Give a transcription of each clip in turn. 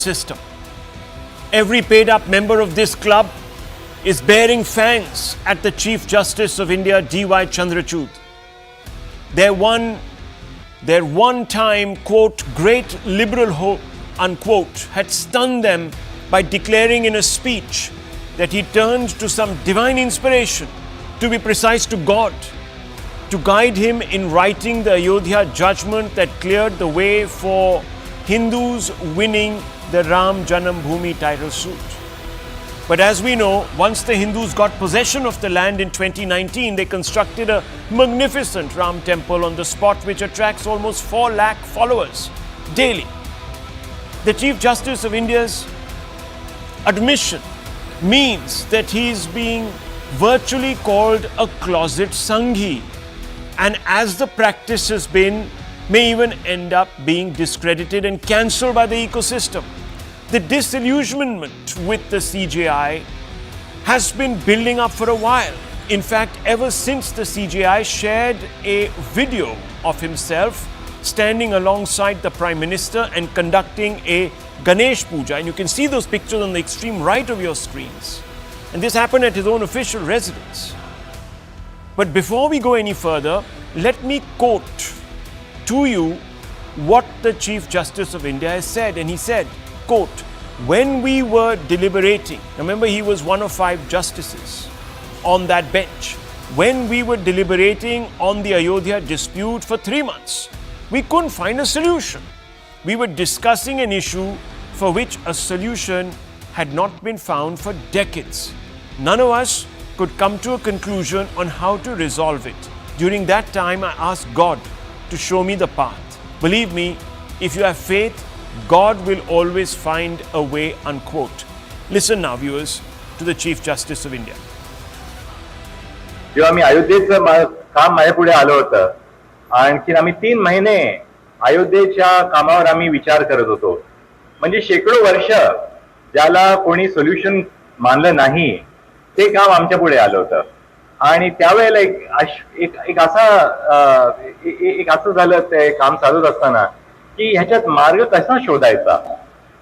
system. Every paid-up member of this club is bearing fangs at the Chief Justice of India, D.Y. Chandrachud. Their one-time, quote, great liberal hope, unquote, had stunned them by declaring in a speech that he turned to some divine inspiration, to be precise, to God, to guide him in writing the Ayodhya judgment that cleared the way for Hindus winning the Ram Janmabhoomi title suit. But as we know, once the Hindus got possession of the land in 2019, they constructed a magnificent Ram temple on the spot which attracts almost 4 lakh followers daily. The Chief Justice of India's admission means that he is being virtually called a closet Sanghi, and as the practice has been, may even end up being discredited and cancelled by the ecosystem. The disillusionment with the CJI has been building up for a while. In fact, ever since the CJI shared a video of himself standing alongside the Prime Minister and conducting a Ganesh Puja, and you can see those pictures on the extreme right of your screens. And this happened at his own official residence. But before we go any further, let me quote to you what the Chief Justice of India has said. And he said, quote, when we were deliberating, remember he was one of 5 justices on that bench, when we were deliberating on the Ayodhya dispute for 3 months, we couldn't find a solution. We were discussing an issue for which a solution had not been found for decades. None of us could come to a conclusion on how to resolve it. During that time, I asked God to show me the path. Believe me, if you have faith, God will always find a way, unquote. Listen now, viewers, to the Chief Justice of India. जेव्हा मी अयोध्येचं काम माझ्या पुढे आलं होतं, आणखीन आम्ही 3 महिने अयोध्येच्या कामावर आम्ही विचार करत होतो. म्हणजे शेकडो वर्ष ज्याला कोणी सोल्युशन मानलं नाही, ते काम आमच्या पुढे आलं होतं. आणि त्यावेळेला एक असं झालं ते काम चालत असताना की ह्याच्यात मार्ग कसा शोधायचा,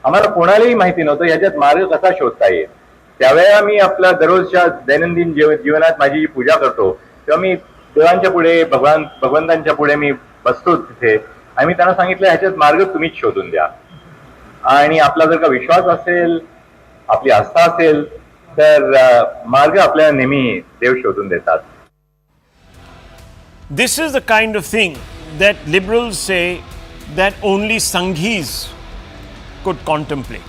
आम्हाला कोणालाही माहिती नव्हतं ह्याच्यात मार्ग कसा शोधता येईल. त्यावेळेला मी आपल्या दररोजच्या दैनंदिन जीवनात माझी जी पूजा करतो, तेव्हा मी देवांच्या पुढे भगवंतांच्या पुढे मी बसतो तिथे, आणि मी त्यांना सांगितलं ह्याच्यात मार्ग तुम्हीच शोधून द्या. आणि आपला जर का विश्वास असेल, आपली आस्था असेल, तर मार्ग आपल्याला नेहमी देव शोधून देतात. This is the kind of thing that liberals say that only Sanghis could contemplate.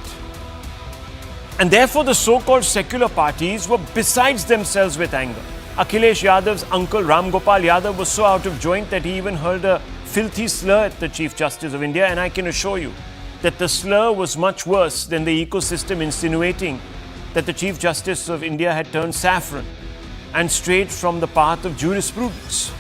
And therefore the so-called secular parties were besides themselves with anger. Akhilesh Yadav's uncle Ram Gopal Yadav was so out of joint that he even hurled a filthy slur at the Chief Justice of India, and I can assure you that the slur was much worse than the ecosystem insinuating that the Chief Justice of India had turned saffron and strayed from the path of jurisprudence.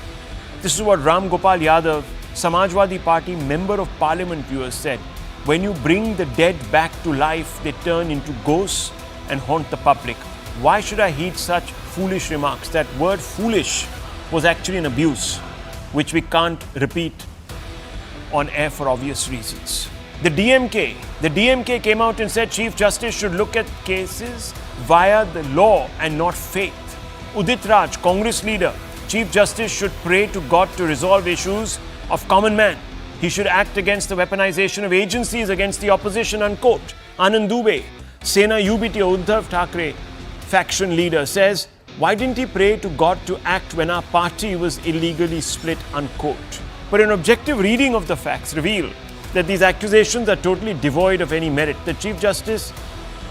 This is what Ram Gopal Yadav, Samajwadi Party Member of Parliament, viewers, said. When you bring the dead back to life, they turn into ghosts and haunt the public. Why should I heed such foolish remarks? That word foolish was actually an abuse, which we can't repeat on air for obvious reasons. The DMK came out and said Chief Justice should look at cases via the law and not faith. Udit Raj, Congress leader, Chief Justice should pray to God to resolve issues of common man. He should act against the weaponization of agencies against the opposition, unquote. Anand Dubey, Sena UBT Uddhav Thackeray faction leader, says, why didn't he pray to God to act when our party was illegally split, unquote. But an objective reading of the facts reveal that these accusations are totally devoid of any merit. The Chief Justice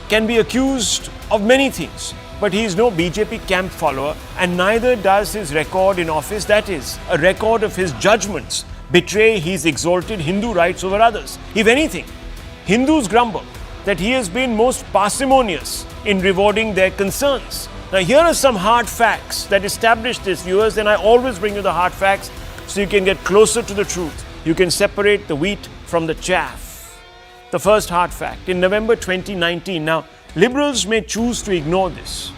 can be accused of many things, but he is no BJP camp follower, and neither does his record in office, that is, a record of his judgments, betray his exalted Hindu rights over others. If anything, Hindus grumble that he has been most parsimonious in rewarding their concerns. Now here are some hard facts that establish this, viewers, and I always bring you the hard facts so you can get closer to the truth. You can separate the wheat from the chaff. The first hard fact, in November 2019, now liberals may choose to ignore this,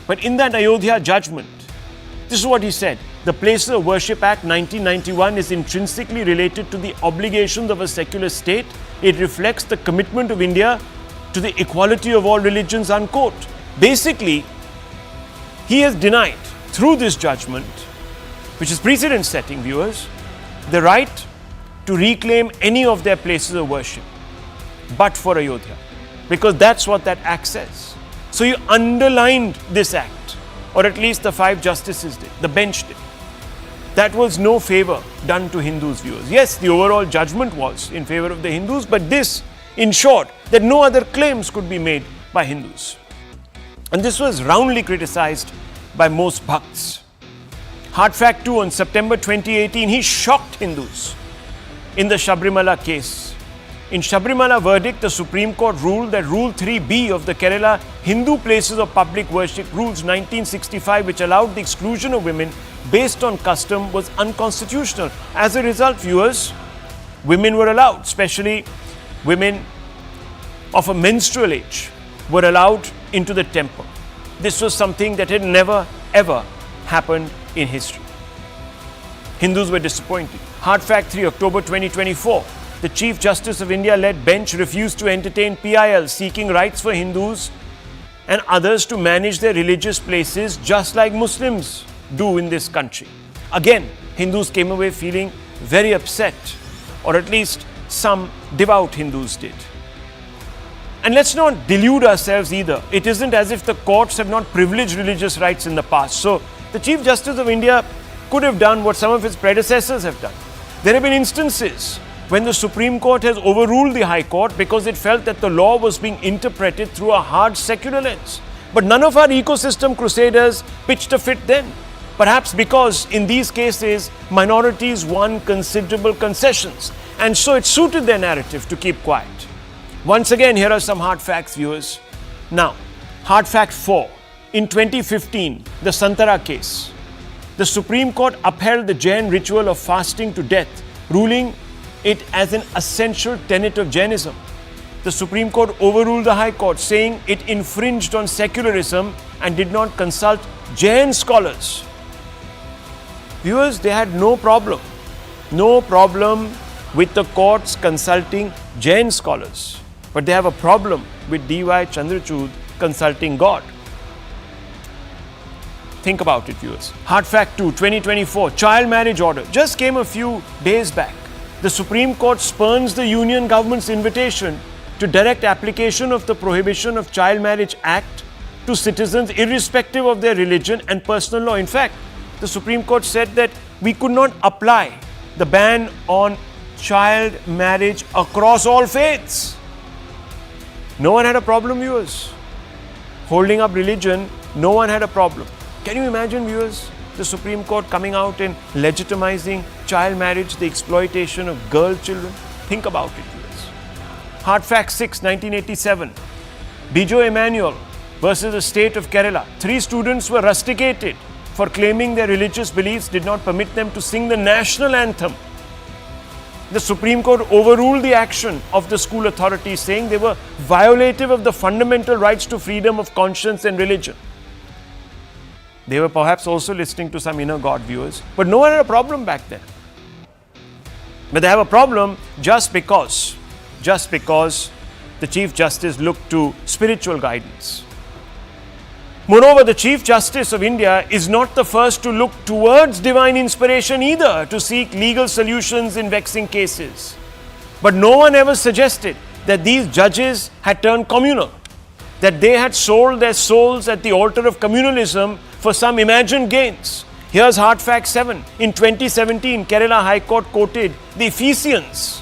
but in that Ayodhya judgment, this is what he said. The Places of Worship Act 1991 is intrinsically related to the obligations of a secular state It reflects the commitment of India to the equality of all religions, unquote. Basically, he has denied through this judgment, which is precedent setting, viewers, the right to reclaim any of their places of worship, but for Ayodhya, because that's what that act says. So you underlined this act, or at least the 5 justices did, the bench did. That was no favor done to Hindus, viewers. Yes, the overall judgment was in favor of the Hindus, but this ensured that no other claims could be made by Hindus. And this was roundly criticized by most bhakts. Hard fact 2, on September 2018, he shocked Hindus in the Sabrimala case. In Sabrimala verdict, the Supreme Court ruled that Rule 3B of the Kerala Hindu Places of Public Worship Rules 1965, which allowed the exclusion of women based on custom, was unconstitutional. As a result, viewers, women were allowed, especially women of a menstrual age, were allowed into the temple. This was something that had never ever happened in history. Hindus were disappointed. Hard fact 3, October 2024. The Chief Justice of India-led bench refused to entertain PIL seeking rights for Hindus and others to manage their religious places just like Muslims do in this country. Again, Hindus came away feeling very upset, or at least some devout Hindus did. And let's not delude ourselves either. It isn't as if the courts have not privileged religious rights in the past. So the Chief Justice of India could have done what some of his predecessors have done. There have been instances when the Supreme Court has overruled the High Court because it felt that the law was being interpreted through a hard secular lens. But none of our ecosystem crusaders pitched a fit then. Perhaps because in these cases, minorities won considerable concessions, and so it suited their narrative to keep quiet. Once again, here are some hard facts, viewers. Now, hard fact 4. In 2015, the Santara case, the Supreme Court upheld the Jain ritual of fasting to death, ruling it as an essential tenet of Jainism. The Supreme Court overruled the High Court, saying it infringed on secularism and did not consult Jain scholars. Viewers, they had no problem with the courts consulting Jain scholars. But they have a problem with D.Y. Chandrachud consulting God. Think about it, viewers. Hard fact 2, 2024, child marriage order just came a few days back. The Supreme Court spurns the Union government's invitation to direct application of the Prohibition of Child Marriage Act to citizens irrespective of their religion and personal law. In fact, the Supreme Court said that we could not apply the ban on child marriage across all faiths. No one had a problem, viewers. Holding up religion, no one had a problem. Can you imagine, viewers, the Supreme Court coming out and legitimizing child marriage, the exploitation of girl children? Think about it, viewers. Hard fact 6, 1987. Bijo Emmanuel versus the state of Kerala. 3 students were rusticated for claiming their religious beliefs did not permit them to sing the national anthem. The Supreme Court overruled the action of the school authorities, saying they were violative of the fundamental rights to freedom of conscience and religion. They were perhaps also listening to some inner God, viewers, but no one had a problem back then. But they have a problem just because the Chief Justice looked to spiritual guidance. Moreover, the Chief Justice of India is not the first to look towards divine inspiration either to seek legal solutions in vexing cases. But no one ever suggested that these judges had turned communal, that they had sold their souls at the altar of communalism for some imagined gains. Here's hard fact 7. In 2017, Kerala High Court quoted the Ephesians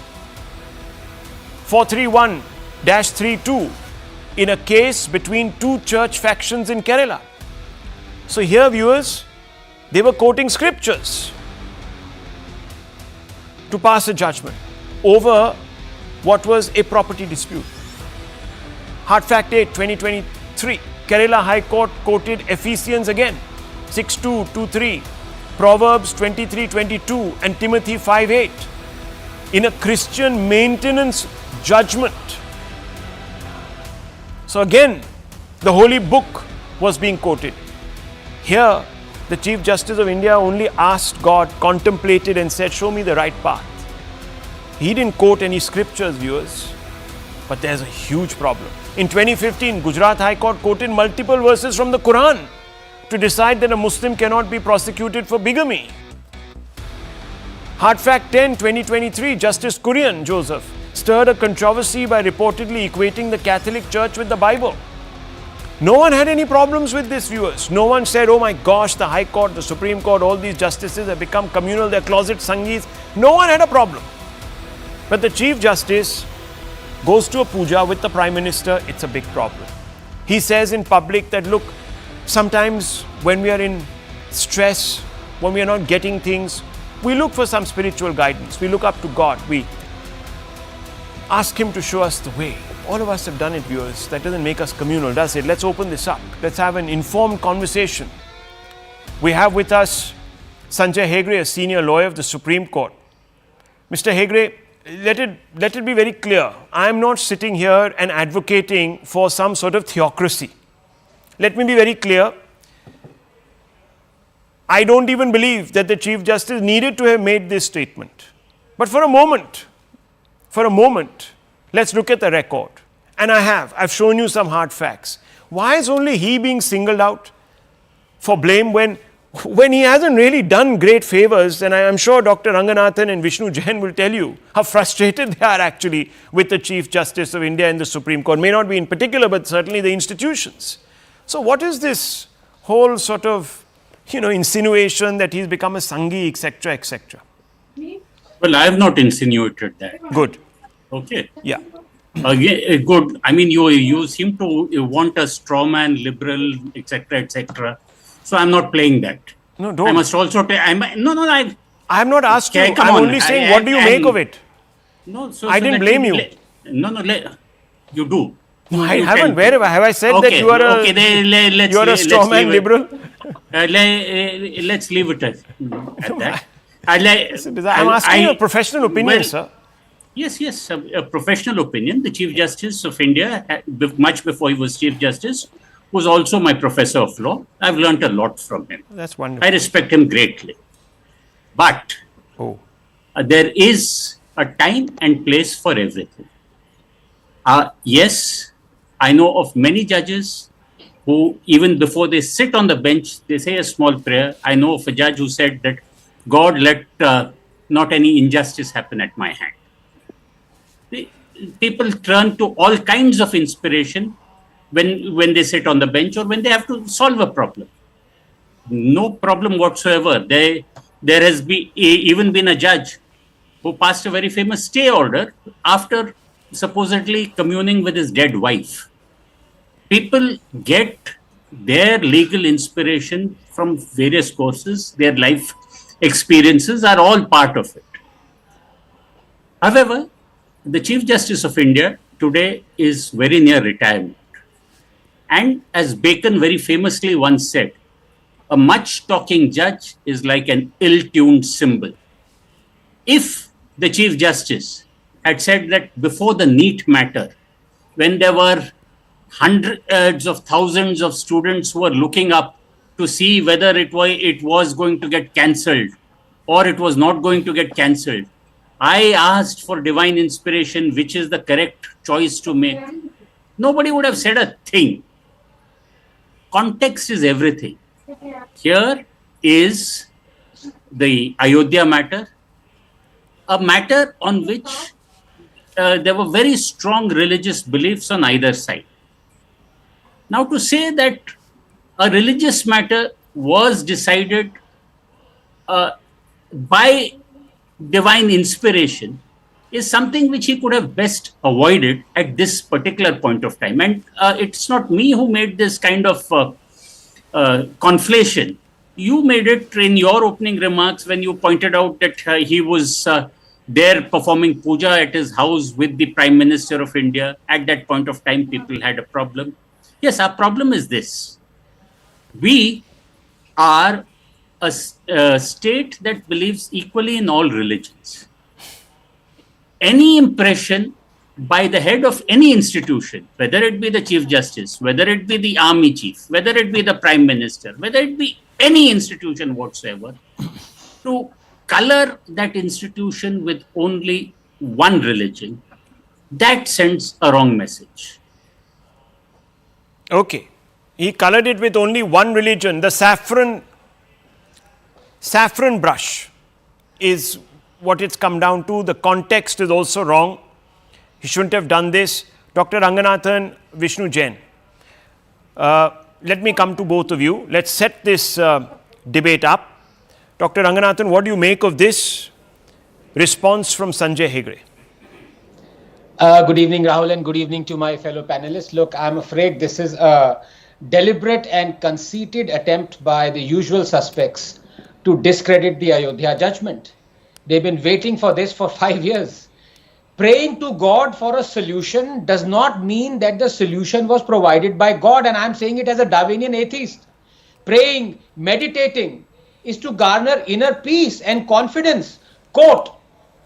431-32 in a case between 2 church factions in Kerala. So here, viewers, they were quoting scriptures to pass a judgment over what was a property dispute. Hard fact 8, 2023, Kerala High Court quoted Ephesians again, 6:2-2-3, Proverbs 23:22 and Timothy 5:8 in a Christian maintenance judgment. So again, the holy book was being quoted. Here, the Chief Justice of India only asked God, contemplated and said, show me the right path. He didn't quote any scriptures, viewers. But there's a huge problem. In 2015, Gujarat High Court quoted multiple verses from the Quran to decide that a Muslim cannot be prosecuted for bigamy. Hard Fact 10, 2023, Justice Kurian Joseph stirred a controversy by reportedly equating the Catholic Church with the Bible. No one had any problems with this, viewers. No one said, oh my gosh, the High Court, the Supreme Court, all these justices have become communal, they're closet Sanghis. No one had a problem. But the Chief Justice goes to a puja with the Prime Minister, it's a big problem. He says in public that, look, sometimes when we are in stress, when we are not getting things, we look for some spiritual guidance. We look up to God. We ask Him to show us the way. All of us have done it, viewers. That doesn't make us communal, does it? Let's open this up. Let's have an informed conversation. We have with us Sanjay Hegde, a senior lawyer of the Supreme Court. Mr. Hegde, let it be very clear. I am not sitting here and advocating for some sort of theocracy. Let me be very clear. I don't even believe that the Chief Justice needed to have made this statement. But for a moment, let's look at the record. And I've shown you some hard facts. Why is only he being singled out for blame when he hasn't really done great favors? And I'm sure Dr. Ranganathan and Vishnu Jain will tell you how frustrated they are actually with the Chief Justice of India and the Supreme Court. May not be in particular, but certainly the institutions. So what is this whole sort of, insinuation that he's become a Sanghi, etc., etc.? Well, I have not insinuated that. Good. Okay. Yeah. Good. I mean, you seem to want a straw man, liberal, etc., etc. So I'm not playing that. No, don't. I must also tell. I have not asked you. Come I'm on. only saying, what do you make of it? No, I didn't blame you. You do. No, I haven't. Where have I said that you are a straw man liberal? Let's leave it at that. I'm asking you a professional opinion, sir. Yes, a professional opinion. The Chief Justice of India, much before he was Chief Justice, was also my professor of law. I've learnt a lot from him. That's wonderful. I respect him greatly. But there is a time and place for everything. Yes, I know of many judges who, even before they sit on the bench, they say a small prayer. I know of a judge who said that, God, let not any injustice happen at my hand. People turn to all kinds of inspiration when they sit on the bench or when they have to solve a problem. No problem whatsoever. There has even been a judge who passed a very famous stay order after supposedly communing with his dead wife. People get their legal inspiration from various courses. Their life experiences are all part of it. However, the Chief Justice of India today is very near retirement. And as Bacon very famously once said, a much-talking judge is like an ill-tuned cymbal. If the Chief Justice had said that before the NEET matter, when there were hundreds of thousands of students who were looking up to see whether it was going to get cancelled or it was not going to get cancelled, I asked for divine inspiration, which is the correct choice to make. Nobody would have said a thing. Context is everything. Here is the Ayodhya matter, a matter on which there were very strong religious beliefs on either side. Now, to say that a religious matter was decided by divine inspiration is something which he could have best avoided at this particular point of time. And it's not me who made this kind of conflation. You made it in your opening remarks when you pointed out that he was there performing puja at his house with the Prime Minister of India. At that point of time, people had a problem. Yes, our problem is this. We are a state that believes equally in all religions. Any impression by the head of any institution, whether it be the Chief Justice, whether it be the Army Chief, whether it be the Prime Minister, whether it be any institution whatsoever, to color that institution with only one religion, that sends a wrong message. Okay. He colored it with only one religion. The saffron brush is what it's come down to. The context is also wrong. He shouldn't have done this. Dr. Ranganathan, Vishnu Jain. Let me come to both of you. Let's set this debate up. Dr. Ranganathan, what do you make of this response from Sanjay Hegde? Good evening, Rahul, and good evening to my fellow panelists. Look, I'm afraid this is a deliberate and conceited attempt by the usual suspects to discredit the Ayodhya judgment. They've been waiting for this for 5 years. Praying to God for a solution does not mean that the solution was provided by God, and I'm saying it as a Darwinian atheist. Praying, meditating is to garner inner peace and confidence. Quote,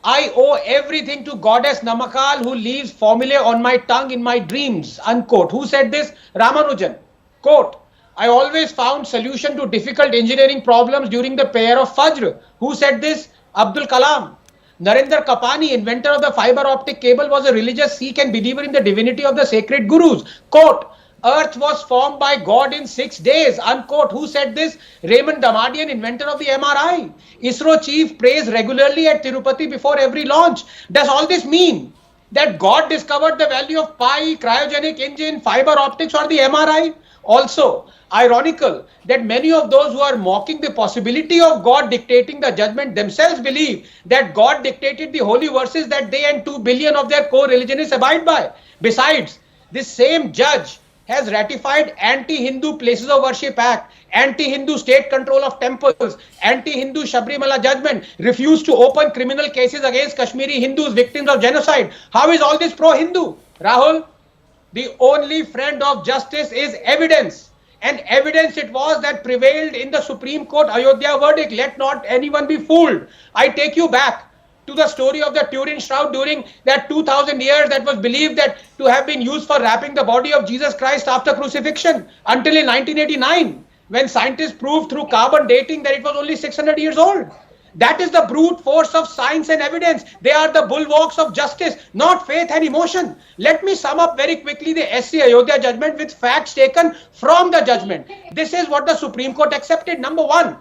I owe everything to Goddess Namakal who leaves formulae on my tongue in my dreams, unquote. Who said this? Ramanujan. Quote, I always found solution to difficult engineering problems during the prayer of Fajr. Who said this? Abdul Kalam. Narendra Kapani, inventor of the fiber optic cable, was a religious Sikh and believer in the divinity of the sacred gurus. Quote, Earth was formed by God in 6 days, unquote. Who said this? Raymond Damadian, inventor of the MRI. ISRO chief prays regularly at Tirupati before every launch. Does all this mean that God discovered the value of pi, cryogenic engine, fiber optics, or the MRI? Also, ironical that many of those who are mocking the possibility of God dictating the judgment themselves believe that God dictated the holy verses that they and 2 billion of their co-religionists abide by. Besides, this same judge has ratified anti-Hindu places of worship act, anti-Hindu state control of temples, anti-Hindu Sabrimala judgment, refused to open criminal cases against Kashmiri Hindus victims of genocide. How is all this pro-Hindu? Rahul, the only friend of justice is evidence. And evidence it was that prevailed in the Supreme Court Ayodhya verdict. Let not anyone be fooled. I take you back to the story of the Turin Shroud during that 2000 years that was believed that to have been used for wrapping the body of Jesus Christ after crucifixion, until in 1989 when scientists proved through carbon dating that it was only 600 years old. That is the brute force of science and evidence. They are the bulwarks of justice, not faith and emotion. Let me sum up very quickly the SC Ayodhya judgment with facts taken from the judgment. This is what the Supreme Court accepted. Number one,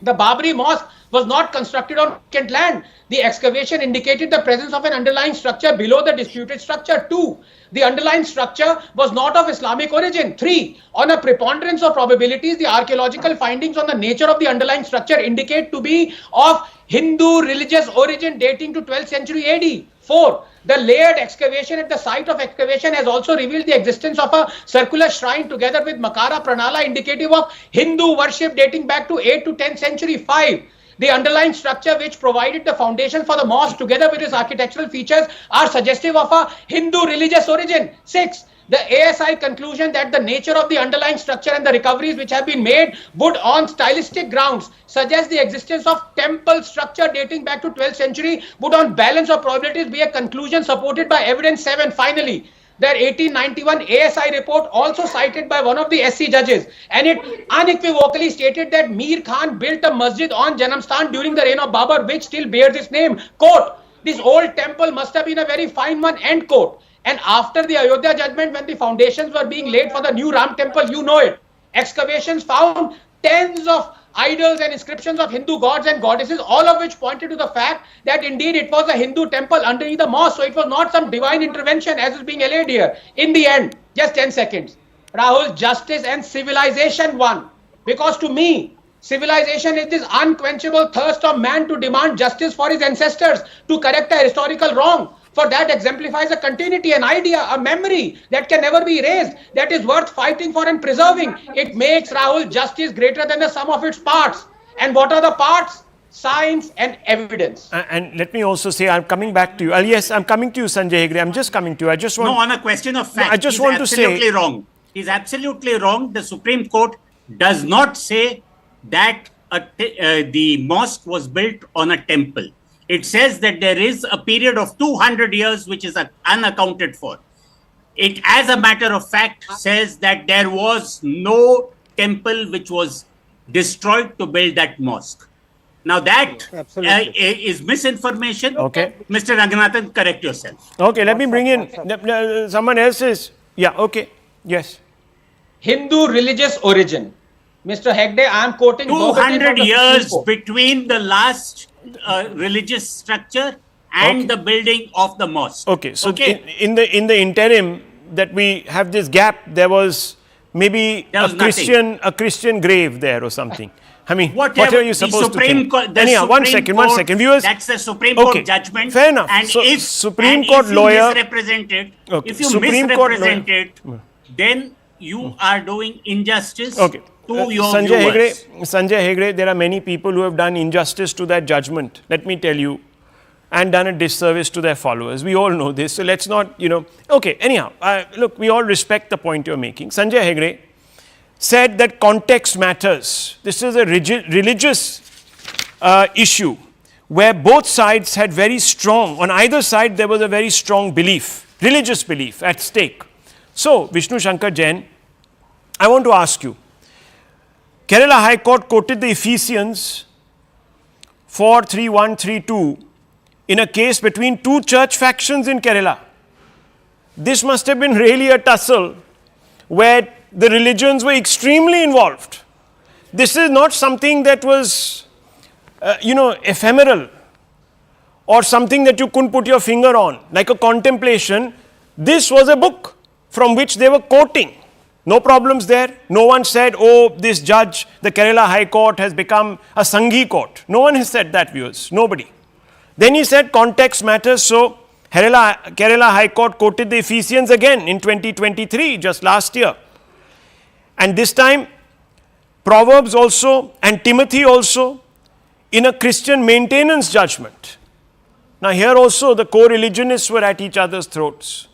the Babri Mosque was not constructed on vacant land. The excavation indicated the presence of an underlying structure below the disputed structure. 2. The underlying structure was not of Islamic origin. 3. On a preponderance of probabilities, the archaeological findings on the nature of the underlying structure indicate to be of Hindu religious origin dating to 12th century AD. 4. The layered excavation at the site of excavation has also revealed the existence of a circular shrine together with Makara Pranala indicative of Hindu worship dating back to 8th to 10th century. 5. The underlying structure which provided the foundation for the mosque together with its architectural features are suggestive of a Hindu religious origin. 6. The ASI conclusion that the nature of the underlying structure and the recoveries which have been made would on stylistic grounds suggest the existence of temple structure dating back to 12th century would on balance of probabilities be a conclusion supported by evidence. 7. Finally, the 1891 ASI report also cited by one of the SC judges, and it unequivocally stated that Mir Khan built a masjid on Janamsthan during the reign of Babur, which still bears its name. Quote, this old temple must have been a very fine one, end quote. And after the Ayodhya judgment, when the foundations were being laid for the new Ram temple, you know it, excavations found tens of idols and inscriptions of Hindu gods and goddesses, all of which pointed to the fact that indeed it was a Hindu temple underneath the mosque. So it was not some divine intervention as is being alleged here. In the end, just 10 seconds. Rahul, justice and civilization won. Because to me, civilization is this unquenchable thirst of man to demand justice for his ancestors, to correct a historical wrong. For that exemplifies a continuity, an idea, a memory that can never be erased, that is worth fighting for and preserving. It makes, Rahul, justice greater than the sum of its parts. And what are the parts? Science and evidence. And let me also say, I'm coming back to you. Yes, I'm coming to you, Sanjay Hegde. I'm just coming to you. I just want... No, on a question of fact, I just want to say... absolutely wrong. He's absolutely wrong. The Supreme Court does not say that the mosque was built on a temple. It says that there is a period of 200 years which is unaccounted for. It, as a matter of fact, says that there was no temple which was destroyed to build that mosque. Now that Absolutely. is misinformation. Okay. Mr. Ranganathan, correct yourself. Okay, let me bring in someone else's. Yeah, okay. Yes. Hindu religious origin. Mr. Hegde, I am quoting 200 years between the last religious structure and the building of the mosque. Okay, so in the interim that we have this gap, there was maybe a Christian grave there or something. I mean, whatever you're supposed to think. Anyhow, one second, viewers. That's the Supreme Court judgment. Fair enough. And so, if Supreme Court lawyer misrepresented, if you Supreme misrepresent it, then you are doing injustice to your Sanjay viewers. Sanjay Hegde, there are many people who have done injustice to that judgment, let me tell you, and done a disservice to their followers. We all know this, so let's not, Okay, anyhow, look, we all respect the point you're making. Sanjay Hegde said that context matters. This is a religious issue where both sides had very strong, on either side there was a very strong belief, religious belief at stake. So, Vishnu Shankar Jain, I want to ask you, Kerala High Court quoted the Ephesians 4:31-32 in a case between two church factions in Kerala. This must have been really a tussle where the religions were extremely involved. This is not something that was, ephemeral or something that you couldn't put your finger on, like a contemplation. This was a book from which they were quoting. No problems there. No one said, oh, this judge, the Kerala High Court has become a Sanghi court. No one has said that, viewers. Nobody. Then he said context matters. So Kerala High Court quoted the Ephesians again in 2023, just last year. And this time, Proverbs also and Timothy also in a Christian maintenance judgment. Now here also the co-religionists were at each other's throats.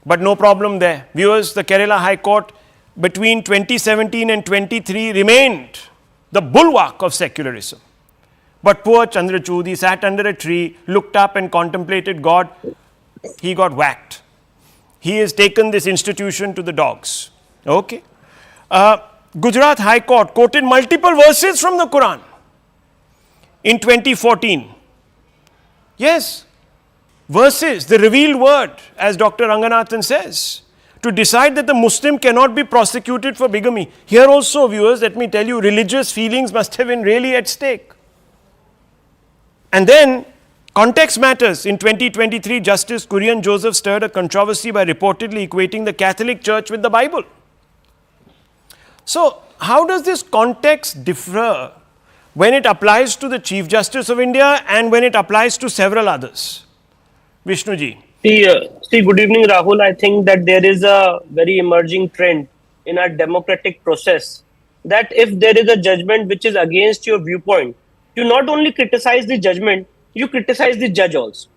But no problem there. Viewers, the Kerala High Court between 2017 and 23 remained the bulwark of secularism. But poor Chandrachud, he sat under a tree, looked up and contemplated God. He got whacked. He has taken this institution to the dogs. Okay. Gujarat High Court quoted multiple verses from the Quran in 2014. Yes, verses, the revealed word, as Dr. Ranganathan says, to decide that the Muslim cannot be prosecuted for bigamy. Here also, viewers, let me tell you, religious feelings must have been really at stake. And then, context matters. In 2023, Justice Kurian Joseph stirred a controversy by reportedly equating the Catholic Church with the Bible. So, how does this context differ when it applies to the Chief Justice of India and when it applies to several others? Vishnuji. See, good evening, Rahul. I think that there is a very emerging trend in our democratic process that if there is a judgment which is against your viewpoint, you not only criticize the judgment, you criticize the judge also.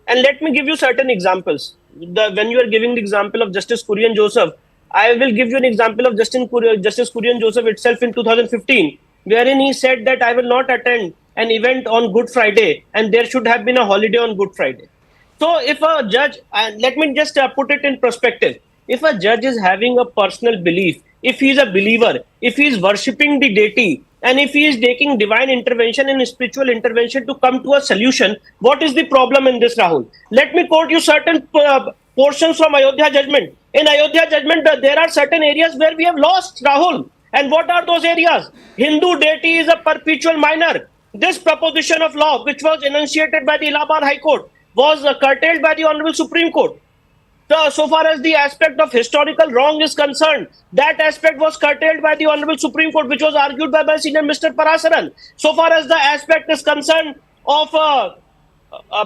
And let me give you certain examples. When you are giving the example of Justice Kurian Joseph, I will give you an example of Justice Kurian Joseph itself in 2015, wherein he said that I will not attend an event on Good Friday and there should have been a holiday on Good Friday. So if a judge, and let me just put it in perspective, if a judge is having a personal belief, if he is a believer, if he is worshipping the deity, and if he is taking divine intervention and spiritual intervention to come to a solution, what is the problem in this, Rahul? Let me quote you certain portions from Ayodhya judgment. In Ayodhya judgment, there are certain areas where we have lost, Rahul. And what are those areas? Hindu deity is a perpetual minor. This proposition of law, which was enunciated by the Allahabad High Court, was curtailed by the Honorable Supreme Court. So far as the aspect of historical wrong is concerned, that aspect was curtailed by the Honorable Supreme Court, which was argued by my senior Mr. Parasaran. So far as the aspect is concerned of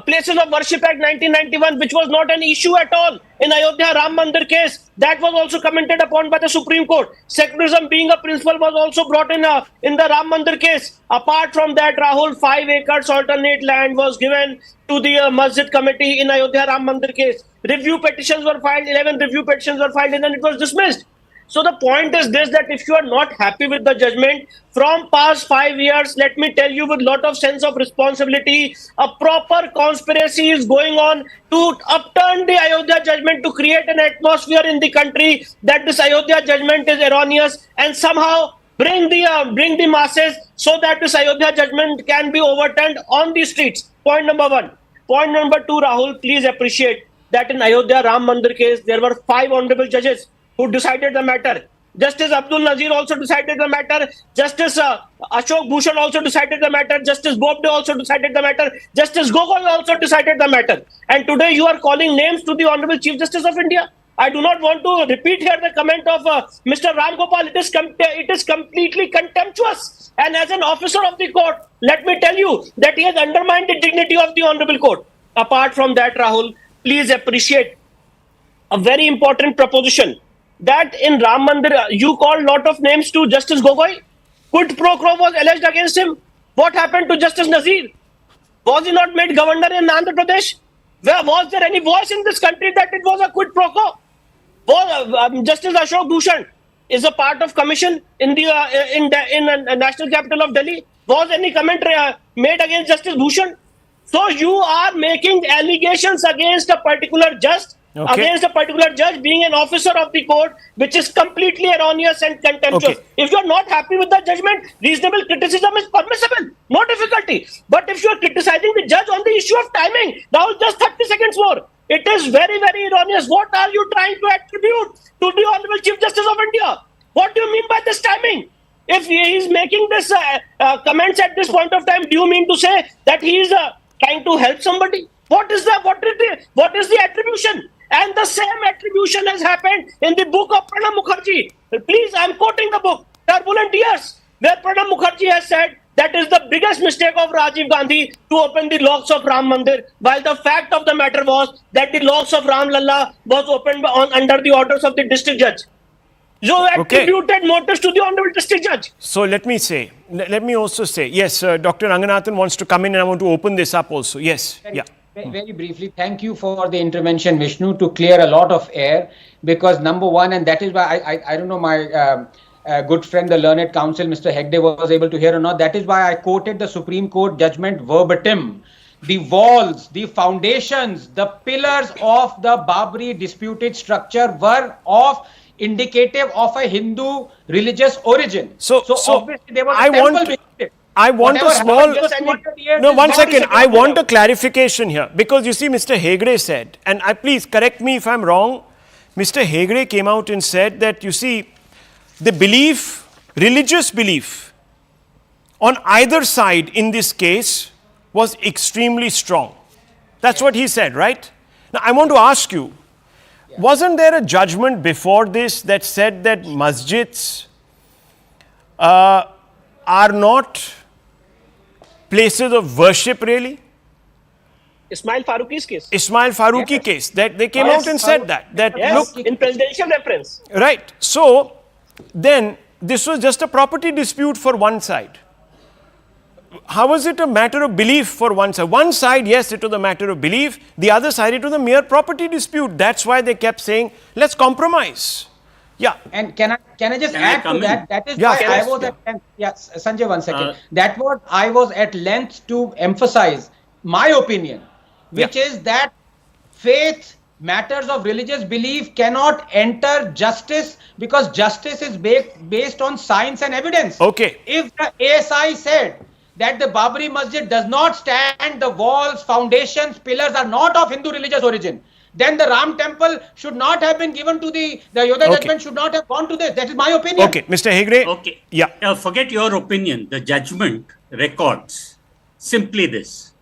Places of Worship Act 1991, which was not an issue at all in Ayodhya Ram Mandir case, that was also commented upon by the Supreme Court. Secularism being a principle was also brought in the Ram Mandir case. Apart from that, Rahul, 5 acres alternate land was given to the Masjid Committee in Ayodhya Ram Mandir case. Review petitions were filed, 11 review petitions were filed, and then it was dismissed. So the point is this, that if you are not happy with the judgment from past 5 years, let me tell you with lot of sense of responsibility, a proper conspiracy is going on to upturn the Ayodhya judgment, to create an atmosphere in the country that this Ayodhya judgment is erroneous, and somehow bring the masses so that this Ayodhya judgment can be overturned on the streets. Point number one. Point number two, Rahul, please appreciate that in Ayodhya Ram Mandir case, there were 5 honorable judges who decided the matter. Justice Abdul Nazir also decided the matter. Justice Ashok Bhushan also decided the matter. Justice Bobde also decided the matter. Justice Gogoi also decided the matter. And today you are calling names to the Honorable Chief Justice of India. I do not want to repeat here the comment of Mr. Ram Gopal. It is completely contemptuous. And as an officer of the court, let me tell you that he has undermined the dignity of the Honorable Court. Apart from that, Rahul, please appreciate a very important proposition that in Ram Mandir, you called lot of names to Justice Gogoi. Quid pro quo was alleged against him. What happened to Justice Nazir? Was he not made governor in Andhra Pradesh? Was there any voice in this country that it was a quid pro quo? Justice Ashok Bhushan is a part of commission in the national capital of Delhi. Was any comment made against Justice Bhushan? So you are making allegations against a particular judge, against a particular judge being an officer of the court, which is completely erroneous and contemptuous. If you are not happy with the judgment, reasonable criticism is permissible, no difficulty. But if you are criticizing the judge on the issue of timing, now just 30 seconds more. It is very, very erroneous. What are you trying to attribute to the Honorable Chief Justice of India? What do you mean by this timing? If he is making this comments at this point of time, do you mean to say that he is trying to help somebody? What is the attribution? And the same attribution has happened in the book of Pranab Mukherjee. Please, I am quoting the book, Turbulent Years, where Pranab Mukherjee has said that is the biggest mistake of Rajiv Gandhi to open the locks of Ram Mandir, while the fact of the matter was that the locks of Ram Lalla was opened under the orders of the district judge. So attributed motives to the honorable district judge. So let me also say, yes, Dr. Ranganathan wants to come in and I want to open this up also. Yes, Very briefly, thank you for the intervention, Vishnu, to clear a lot of air, because number one, and that is why I don't know, my good friend, the learned counsel, Mr. Hegde, was able to hear or not. That is why I quoted the Supreme Court judgment verbatim. The walls, the foundations, the pillars of the Babri disputed structure were indicative of a Hindu religious origin. So obviously there was a temple behind it. I want a small... No, 1 second. I want a clarification here. Because you see, Mr. Hegde said, and please correct me if I'm wrong, Mr. Hegde came out and said that, you see, the belief, religious belief, on either side in this case was extremely strong. That's what he said, right? Now, I want to ask you, wasn't there a judgment before this that said that masjids are not places of worship really? Ismail Faruqi's case. Ismail Faruqi case. That they came out and said that. Look, in presidential reference. Right. So, then this was just a property dispute for one side. How was it a matter of belief for one side? One side, yes, it was a matter of belief. The other side, it was a mere property dispute. That's why they kept saying, let's compromise. Yeah. And can I just add to that? That is why I was at length. Yes, Sanjay, 1 second. That was I was at length to emphasize my opinion, which is that faith, matters of religious belief cannot enter justice, because justice is based on science and evidence. Okay. If the ASI said that the Babri Masjid does not stand, the walls, foundations, pillars are not of Hindu religious origin, then the Ram temple should not have been given to the Ayodhya judgment should not have gone to this. That is my opinion. Okay, Mr. Hegde. Okay. Yeah. Forget your opinion. The judgment records simply this,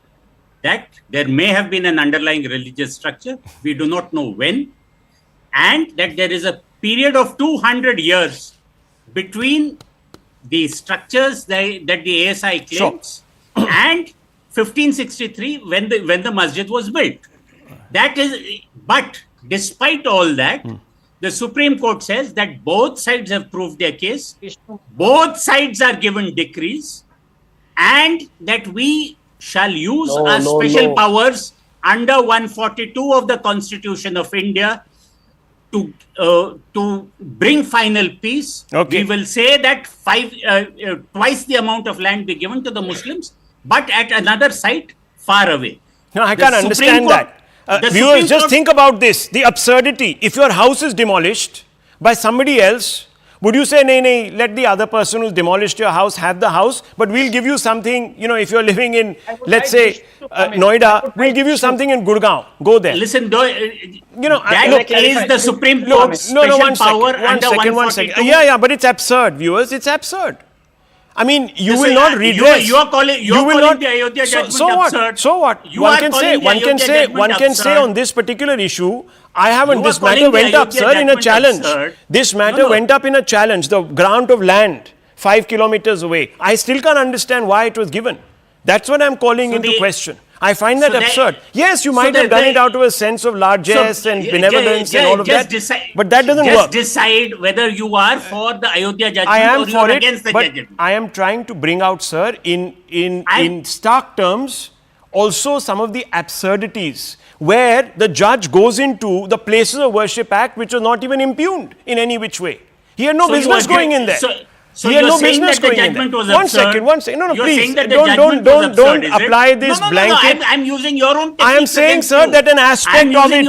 that there may have been an underlying religious structure. We do not know when. And that there is a period of 200 years between the structures that the ASI claims and 1563 when the masjid was built. That is, but despite all that, the Supreme Court says that both sides have proved their case, both sides are given decrees, and that we shall use our special powers under 142 of the Constitution of India to bring final peace. Okay. We will say that twice the amount of land be given to the Muslims, but at another site far away. No, I can't understand that. Viewers, just think about this, the absurdity. If your house is demolished by somebody else, Would you say, nay, let the other person who's demolished your house have the house, but we'll give you something, if you're living in, let's say, Noida, we'll give you something in Gurgaon. Go there. Listen, that is the Supreme Court's special power under 142. Yeah, but it's absurd, viewers. It's absurd. I mean, you will not redress. You are calling the Ayodhya judgment absurd. So what? One can say on this particular issue, I haven't. This matter went up, sir, in a challenge. This matter went up in a challenge. The grant of land 5 kilometers away. I still can't understand why it was given. That's what I'm calling into question. I find that absurd. Yes, you might have done it out of a sense of largesse and benevolence and all of that. But that doesn't work. Just decide whether you are for the Ayodhya judgment or you are against the judgment. I am trying to bring out, sir, in stark terms, also some of the absurdities where the judge goes into the Places of Worship Act, which was not even impugned in any which way. He had no business going in there. So he had no business going in there. One second. No, please. Don't apply this blanket. No, I'm using your own technique. I am saying, sir, that an aspect of it,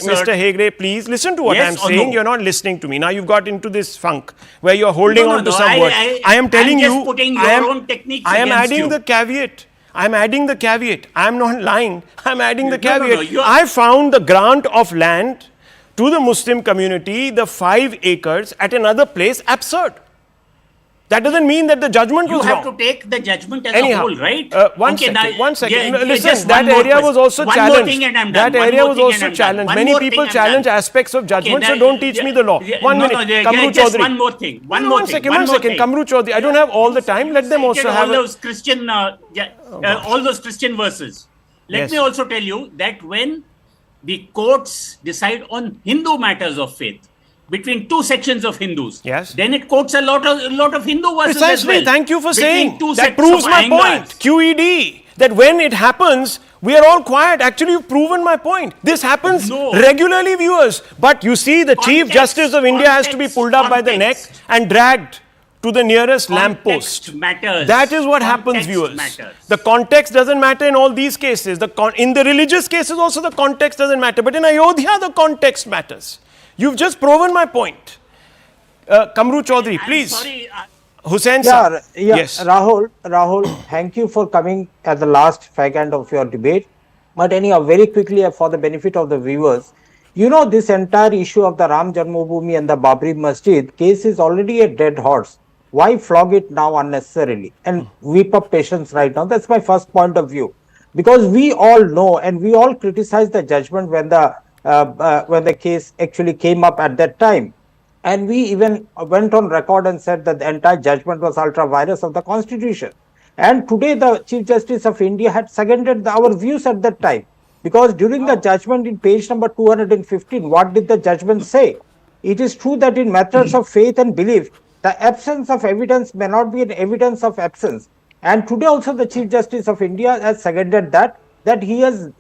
Mr. Hegde, please listen to what I'm saying. You're not listening to me. Now you've got into this funk where you're holding on to some words. I am telling you, I am adding the caveat. I'm not lying. I'm adding the caveat. I found the grant of land to the Muslim community, the 5 acres at another place, absurd. That doesn't mean that the judgment was wrong. You have to take the judgment as a whole, right? One second. Listen, that area was also challenged. That area was also challenged. Many people challenge aspects of judgment, so don't teach me the law. 1 minute. Kamru Chaudhary. One more thing. One second. Kamru Chaudhary. I don't have all the time. Let them also have all those Christian verses. Let me also tell you that when the courts decide on Hindu matters of faith, between 2 sections of Hindus, then it quotes a lot of Hindu verses. Precisely, as well. Thank you for saying. That That proves my point. QED. That when it happens, we are all quiet. Actually, you've proven my point. This happens regularly, viewers. But you see, the Chief Justice of India has to be pulled up by the neck and dragged to the nearest lamppost. That is what happens, viewers. The context doesn't matter in all these cases. In the religious cases also, the context doesn't matter. But in Ayodhya, the context matters. You've just proven my point. Kamru Chaudhary, please. Hussain sir. Yes. Rahul, thank you for coming at the last fag of your debate. But anyhow, very quickly for the benefit of the viewers, this entire issue of the Ram Janmabhoomi and the Babri Masjid case is already a dead horse. Why flog it now unnecessarily and weep up patience right now? That's my first point of view. Because we all know and we all criticize the judgment when the case actually came up at that time. And we even went on record and said that the entire judgment was ultra virus of the Constitution. And today the Chief Justice of India had seconded our views at that time. Because during the judgment in page number 215, what did the judgment say? It is true that in matters of faith and belief, the absence of evidence may not be an evidence of absence. And today also the Chief Justice of India has seconded that he has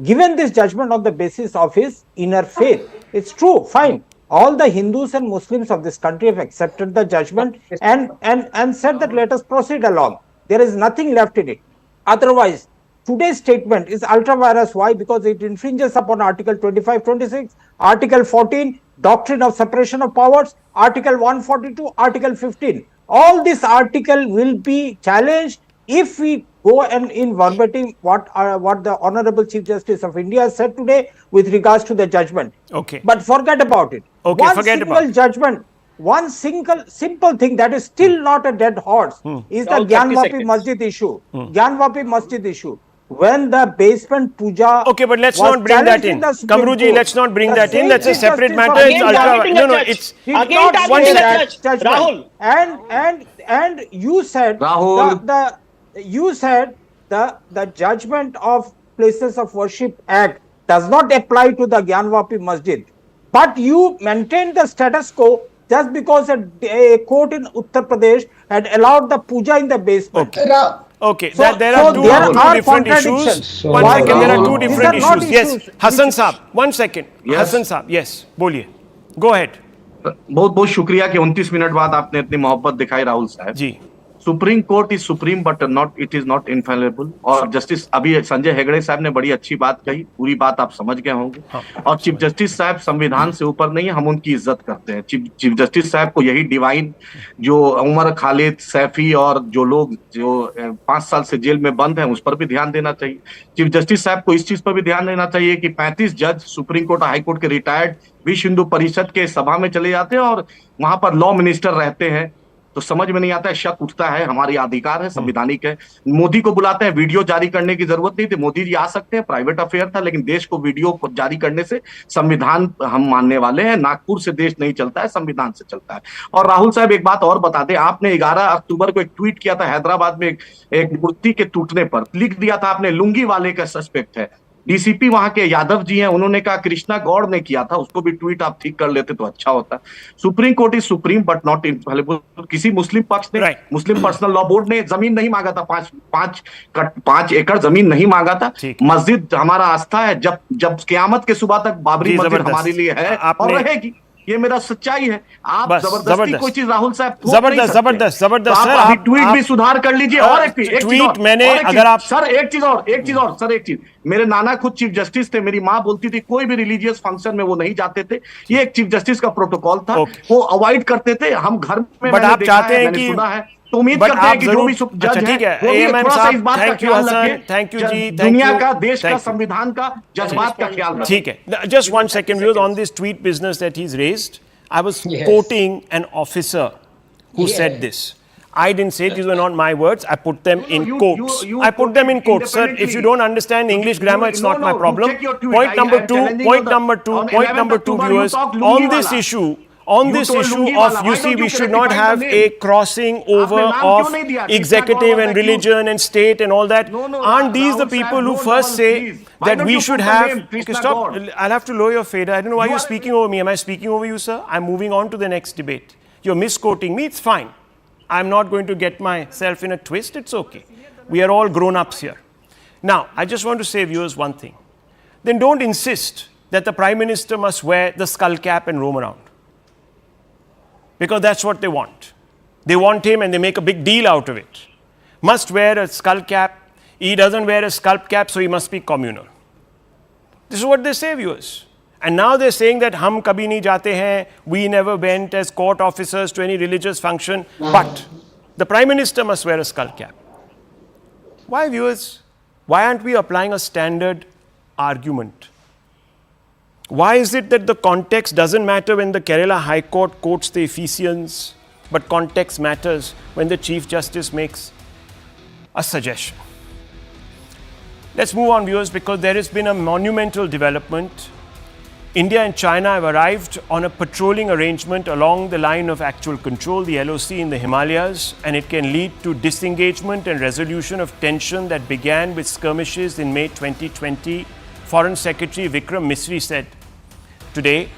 given this judgment on the basis of his inner faith. It's true, fine. All the Hindus and Muslims of this country have accepted the judgment and said that let us proceed along. There is nothing left in it. Otherwise, today's statement is ultra virus. Why? Because it infringes upon Article 25, 26, Article 14, Doctrine of Separation of Powers, Article 142, Article 15. All this article will be challenged if we go and in verbatim what the Honorable Chief Justice of India has said today with regards to the judgment. Okay. But forget about it. Okay, One simple thing that is still not a dead horse is the Gyanvapi Masjid issue. Gyanvapi Masjid issue. When the basement puja. Okay, but let's not bring that in. Kamruji, let's not bring that in. That's a separate matter. It's Rahul. And you said the judgment of Places of Worship Act does not apply to the Gyanvapi Masjid. But you maintained the status quo just because a court in Uttar Pradesh had allowed the puja in the basement. Okay, there are two different issues. One second, there are two different issues. Yes, Hassan Saab, 1 second. Hassan Saab, yes, बोलिए. Go ahead. बहुत बहुत शुक्रिया कि 29 minute बाद आपने इतनी मोहब्बत दिखाई राहुल साहब ji. Supreme court is supreme but not it is not infallible. और जस्टिस अभी संजय हेगड़े साहब ने बड़ी अच्छी बात कही, पूरी बात आप समझ गए होंगे। और चीफ जस्टिस साहब संविधान से ऊपर नहीं है, हम उनकी इज्जत करते हैं। चीफ जस्टिस साहब को यही डिवाइन, जो उमर खालिद, सैफी और जो लोग जो 5 साल से जेल में बंद हैं, उस पर भी ध्यान देना चाहिए। चीफ जस्टिस साहब को इस चीज पर भी ध्यान देना चाहिए कि 35 जज सुप्रीम कोर्ट और हाई कोर्ट के रिटायर्ड विश्व हिंदू परिषद के सभा में चले जाते हैं और वहां पर लॉ मिनिस्टर रहते हैं, तो समझ में नहीं आता है, शक उठता है। हमारी अधिकार है, संवैधानिक है। मोदी को बुलाते हैं, वीडियो जारी करने की जरूरत नहीं थी, मोदी जी आ सकते हैं, प्राइवेट अफेयर था, लेकिन देश को वीडियो जारी करने से संविधान हम मानने वाले हैं। नागपुर से देश नहीं चलता है, संविधान से चलता है। और राहुल साहब एक बात और बता दें, आपने 11 अक्टूबर को एक ट्वीट किया था हैदराबाद में एक मूर्ति के टूटने पर, लिख दिया था आपने लुंगी वाले का सस्पेक्ट है। डीसीपी वहां के यादव जी हैं, उन्होंने कहा कृष्णा गौड़ ने किया था, उसको भी ट्वीट आप ठीक कर लेते तो अच्छा होता। Supreme court is supreme but not infallible. किसी मुस्लिम पक्ष ने मुस्लिम पर्सनल लॉ बोर्ड ने जमीन नहीं मांगा था, 5 एकड़ जमीन नहीं मांगा था। मस्जिद हमारा आस्था है, जब क़यामत के सुबह तक बाबरी मस्जिद हमारे लिए है और रहेगी, ये मेरा सच्चाई है। आप जबरदस्ती कोई चीज राहुल साहब जबरदस्त सर, आप ट्वीट भी सुधार कर लीजिए। और एक ट्वीट मैंने अगर आप सर एक चीज मेरे नाना खुद चीफ जस्टिस थे, मेरी माँ बोलती थी कोई भी रिलीजियस फंक्शन में वो नहीं जाते थे, ये एक चीफ जस्टिस का प्रोटोकॉल था, वो अवॉइड करते थे। हम घर में बट आप चाहते हैं कि सुना है, तो उम्मीद करते हैं कि जो भी जज है वो थोड़ा सा इस बात का ख्याल रखें। थैंक यू जी, दुनिया का, देश का, संविधान का, जज्बात का ख्याल रखें। ठीक है, just 1 second viewers on this tweet business that he is raised. I was quoting an officer who said this. I didn't say these were not my words. I put them in quotes. I put them in quotes, sir. If you don't understand English grammar, it's not my problem. Point number two, viewers, on this issue of, you see, we should not have a crossing over of executive and religion and state and all that. Aren't these the people who first say that we should have... Okay, stop. I'll have to lower your fader. I don't know why you're speaking over me. Am I speaking over you, sir? I'm moving on to the next debate. You're misquoting me. It's fine. I'm not going to get myself in a twist. It's okay. We are all grown-ups here. Now, I just want to say, viewers, one thing. Then don't insist that the Prime Minister must wear the skull cap and roam around. Because that's what they want. They want him and they make a big deal out of it. Must wear a skull cap. He doesn't wear a skull cap, so he must be communal. This is what they say, viewers. And now they're saying that hum kabhi nahi jate hain, we never went as court officers to any religious function, but the Prime Minister must wear a skull cap. Why, viewers? Why aren't we applying a standard argument? Why is it that the context doesn't matter when the Kerala High Court quotes the Ephesians, but context matters when the Chief Justice makes a suggestion? Let's move on, viewers, because there has been a monumental development. India and China have arrived on a patrolling arrangement along the line of actual control, the LOC in the Himalayas, and it can lead to disengagement and resolution of tension that began with skirmishes in May 2020. Foreign Secretary Vikram Misri said today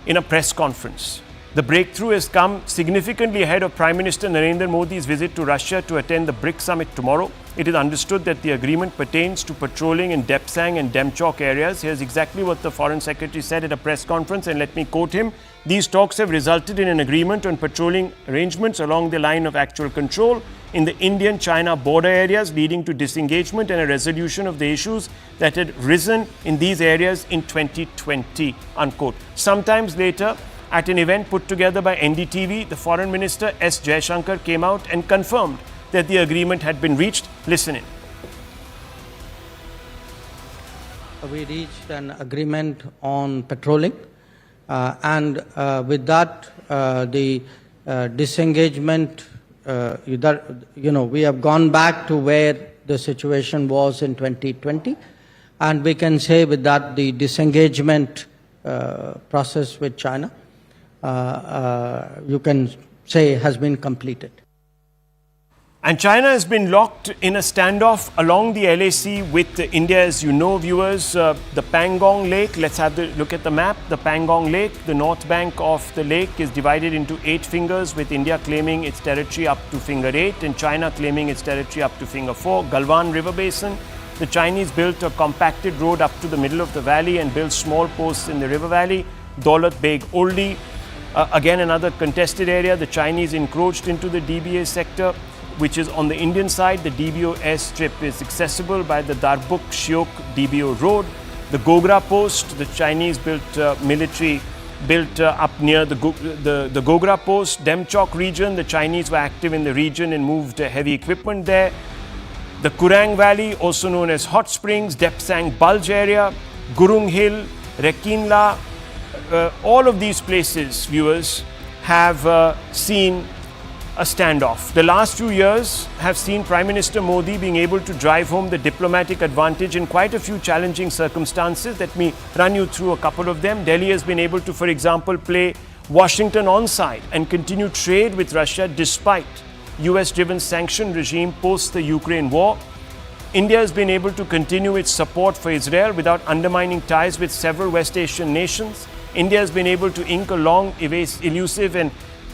in a press conference. The breakthrough has come significantly ahead of Prime Minister Narendra Modi's visit to Russia to attend the BRICS summit tomorrow. It is understood that the agreement pertains to patrolling in Depsang and Demchok areas. Here's exactly what the Foreign Secretary said at a press conference, and let me quote him. These talks have resulted in an agreement on patrolling arrangements along the line of actual control in the Indian-China border areas, leading to disengagement and a resolution of the issues that had risen in these areas in 2020, unquote. Sometimes later, at an event put together by NDTV, the Foreign Minister S. Jaishankar came out and confirmed that the agreement had been reached. Listen in. We reached an agreement on patrolling, and with that, the disengagement, we have gone back to where the situation was in 2020, and we can say with that the disengagement process with China, you can say, has been completed. And China has been locked in a standoff along the LAC with India, as you know, viewers. The Pangong Lake, let's have a look at the map. The Pangong Lake, the north bank of the lake is divided into 8 fingers, with India claiming its territory up to finger 8 and China claiming its territory up to finger 4. Galwan River Basin, the Chinese built a compacted road up to the middle of the valley and built small posts in the river valley. Daulat Beg Oldi, again another contested area. The Chinese encroached into the DBA sector. which is on the Indian side. The DBO airstrip is accessible by the Darbuk Shiok DBO road. The Gogra post, the Chinese built military built up near the Gogra post. Demchok region, the Chinese were active in the region and moved heavy equipment there. The Kurang Valley, also known as Hot Springs, Depsang Bulge area, Gurung Hill, Rekinla, all of these places, viewers, have seen a standoff. The last few years have seen Prime Minister Modi being able to drive home the diplomatic advantage in quite a few challenging circumstances. Let me run you through a couple of them. Delhi has been able to, for example, play Washington onside and continue trade with Russia despite US-driven sanction regime post the Ukraine war. India has been able to continue its support for Israel without undermining ties with several West Asian nations. India has been able to ink a long, elusive and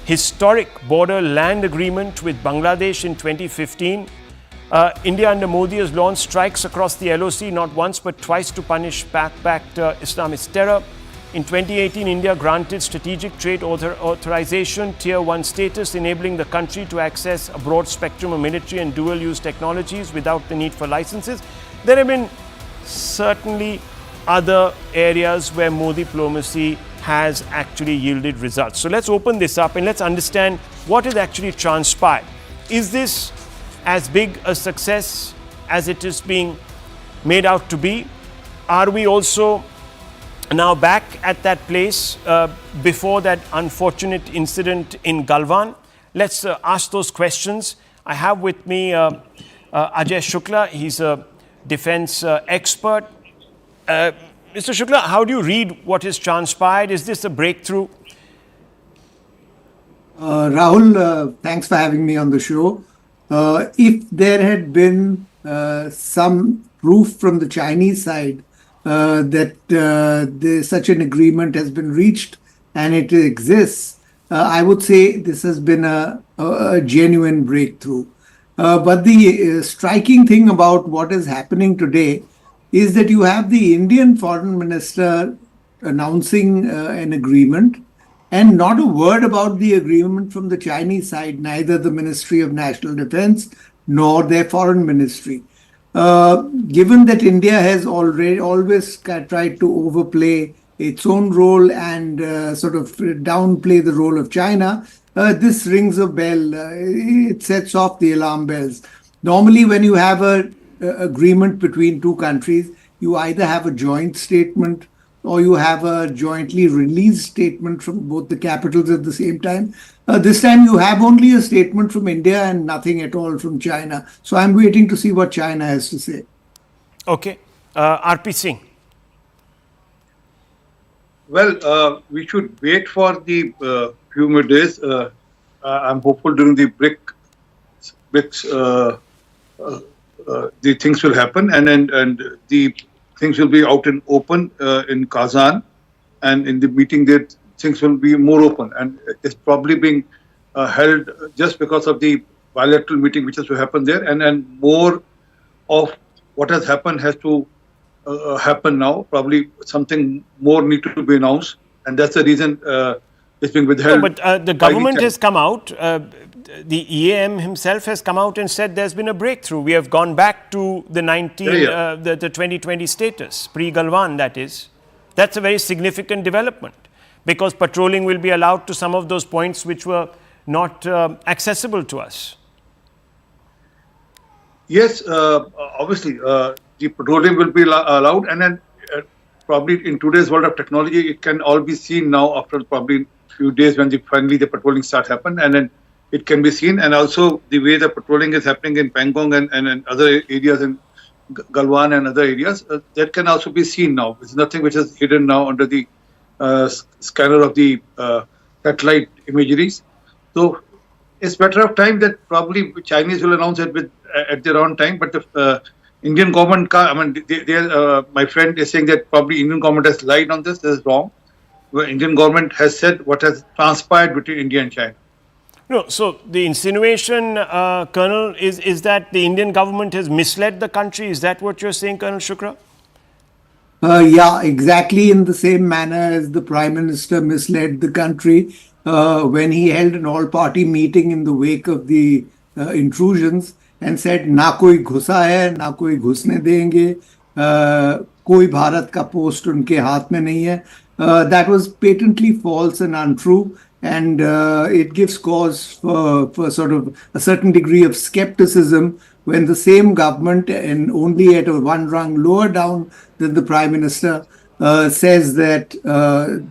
historic border land agreement with Bangladesh in 2015. India under Modi has launched strikes across the LOC not once but twice to punish pact Islamist terror. In 2018, India granted strategic trade authorization Tier 1 status, enabling the country to access a broad spectrum of military and dual-use technologies without the need for licenses. There have been certainly other areas where Modi diplomacy has actually yielded results. So let's open this up and let's understand what has actually transpired. Is this as big a success as it is being made out to be? Are we also now back at that place before that unfortunate incident in Galwan? Let's ask those questions. I have with me Ajay Shukla. He's a defense expert. Mr. Shukla, how do you read what has transpired? Is this a breakthrough? Rahul, thanks for having me on the show. If there had been some proof from the Chinese side that such an agreement has been reached and it exists, I would say this has been a genuine breakthrough. But the striking thing about what is happening today is that you have the Indian foreign minister announcing an agreement and not a word about the agreement from the Chinese side, neither the Ministry of National Defense nor their foreign ministry. Given that India has always tried to overplay its own role and sort of downplay the role of China, this rings a bell. It sets off the alarm bells. Normally, when you have an agreement between two countries, you either have a joint statement or you have a jointly released statement from both the capitals at the same time. This time you have only a statement from India and nothing at all from China. So I'm waiting to see what China has to say. Okay. RP Singh. Well, we should wait for the few more days. I'm hopeful during the BRICS the things will happen and the things will be out in open in Kazan, and in the meeting there things will be more open, and it's probably being held just because of the bilateral meeting which has to happen there, and more of what has happened has to happen now. Probably something more need to be announced, and that's the reason it's being withheld. No, but the government has come out. The EAM himself has come out and said there's been a breakthrough. We have gone back to the 2020 status, pre-Galwan, that is. That's a very significant development because patrolling will be allowed to some of those points which were not accessible to us. Yes, obviously, the patrolling will be allowed, and then probably in today's world of technology, it can all be seen now after probably a few days when finally the patrolling starts happen, and then it can be seen. And also the way the patrolling is happening in Pangong and other areas in Galwan and other areas, that can also be seen now. It's nothing which is hidden now under the scanner of the satellite imageries. So it's a matter of time that probably Chinese will announce it at their own time. But the Indian government, my friend is saying that probably Indian government has lied on this. This is wrong. The Indian government has said what has transpired between India and China. No, so the insinuation, Colonel, is that the Indian government has misled the country. Is that what you're saying, Colonel Shukla? Yeah, exactly in the same manner as the Prime Minister misled the country when he held an all-party meeting in the wake of the intrusions and said, "Na koi ghusa hai, na koi ghusne denge, koi Bharat ka post unke haath mein nahi hai." That was patently false and untrue, and it gives cause for sort of a certain degree of skepticism when the same government, and only at a one rung lower down than the Prime Minister, says that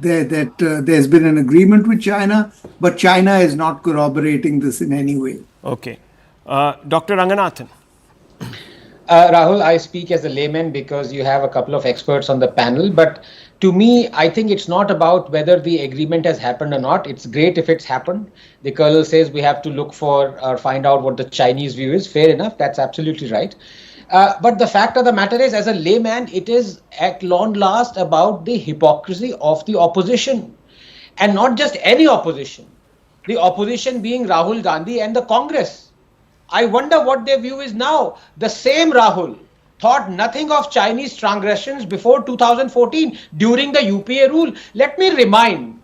there's been an agreement with China, but China is not corroborating this in any way. Okay. Dr. Ranganathan. Rahul, I speak as a layman because you have a couple of experts on the panel. But to me, I think it's not about whether the agreement has happened or not. It's great if it's happened. The Colonel says we have to look for or find out what the Chinese view is. Fair enough. That's absolutely right. But the fact of the matter is, as a layman, it is at long last about the hypocrisy of the opposition, and not just any opposition. The opposition being Rahul Gandhi and the Congress. I wonder what their view is now. The same Rahul thought nothing of Chinese transgressions before 2014 during the UPA rule. Let me remind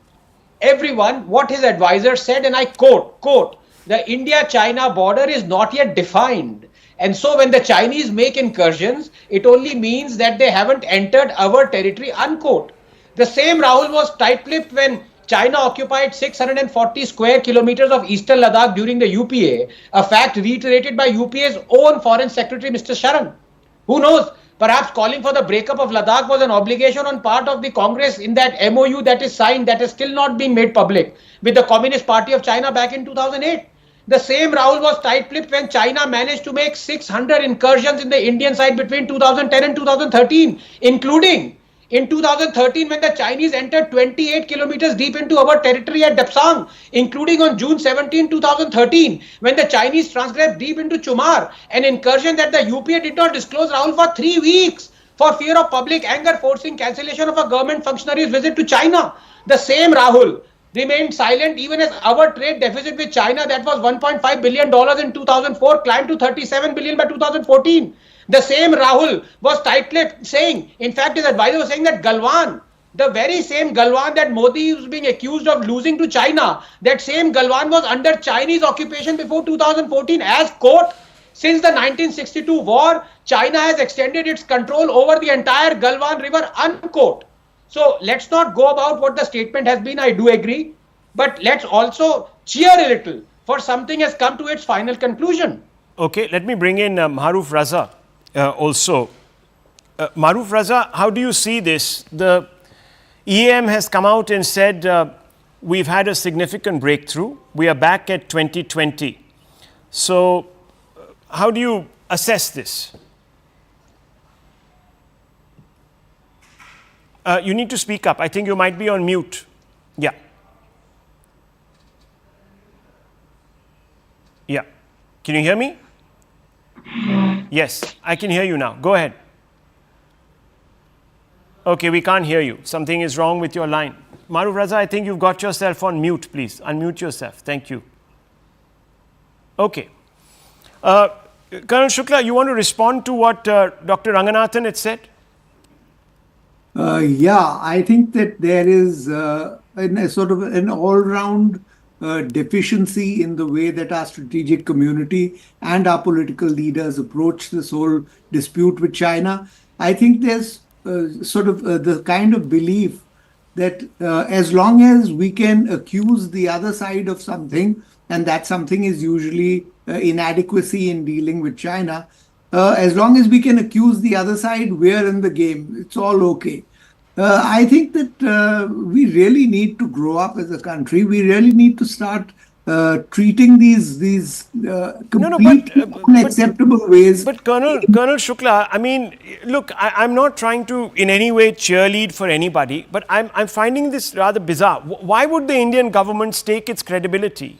everyone what his advisor said, and I quote, "The India-China border is not yet defined. And so when the Chinese make incursions, it only means that they haven't entered our territory," unquote. The same Rahul was tight-lipped when China occupied 640 square kilometers of eastern Ladakh during the UPA, a fact reiterated by UPA's own Foreign Secretary, Mr. Sharan. Who knows? Perhaps calling for the breakup of Ladakh was an obligation on part of the Congress in that MOU that is signed, that is still not being made public, with the Communist Party of China back in 2008. The same Rahul was tight-lipped when China managed to make 600 incursions in the Indian side between 2010 and 2013, including in 2013 when the Chinese entered 28 kilometers deep into our territory at Dapsang, including on June 17, 2013, when the Chinese transgressed deep into Chumar, an incursion that the UPA did not disclose, Rahul, for 3 weeks for fear of public anger, forcing cancellation of a government functionary's visit to China. The same Rahul remained silent even as our trade deficit with China, that was $1.5 billion in 2004, climbed to $37 billion by 2014. The same Rahul was tight-lipped, saying, in fact, his advisor was saying that Galwan, the very same Galwan that Modi was being accused of losing to China, that same Galwan was under Chinese occupation before 2014, as quote, "Since the 1962 war, China has extended its control over the entire Galwan River," unquote. So let's not go about what the statement has been. I do agree, but let's also cheer a little for something has come to its final conclusion. Okay, let me bring in Maruf Raza also. Maruf Raza, how do you see this? The EAM has come out and said we've had a significant breakthrough. We are back at 2020. So how do you assess this? You need to speak up. I think you might be on mute. Yeah. Yeah. Can you hear me? Yes, I can hear you now. Go ahead. Okay, we can't hear you. Something is wrong with your line. Maruf Raza, I think you've got yourself on mute, please. Unmute yourself. Thank you. Okay. Colonel Shukla, you want to respond to what Dr. Ranganathan had said? Yeah, I think that there is a sort of an all-round deficiency in the way that our strategic community and our political leaders approach this whole dispute with China. I think there's sort of the kind of belief that as long as we can accuse the other side of something, and that something is usually inadequacy in dealing with China, as long as we can accuse the other side, we're in the game. It's all okay. I think that we really need to grow up as a country. We really need to start treating these completely unacceptable ways. But Colonel Shukla, I mean, look, I'm not trying to in any way cheerlead for anybody, but I'm finding this rather bizarre. Why would the Indian government stake its credibility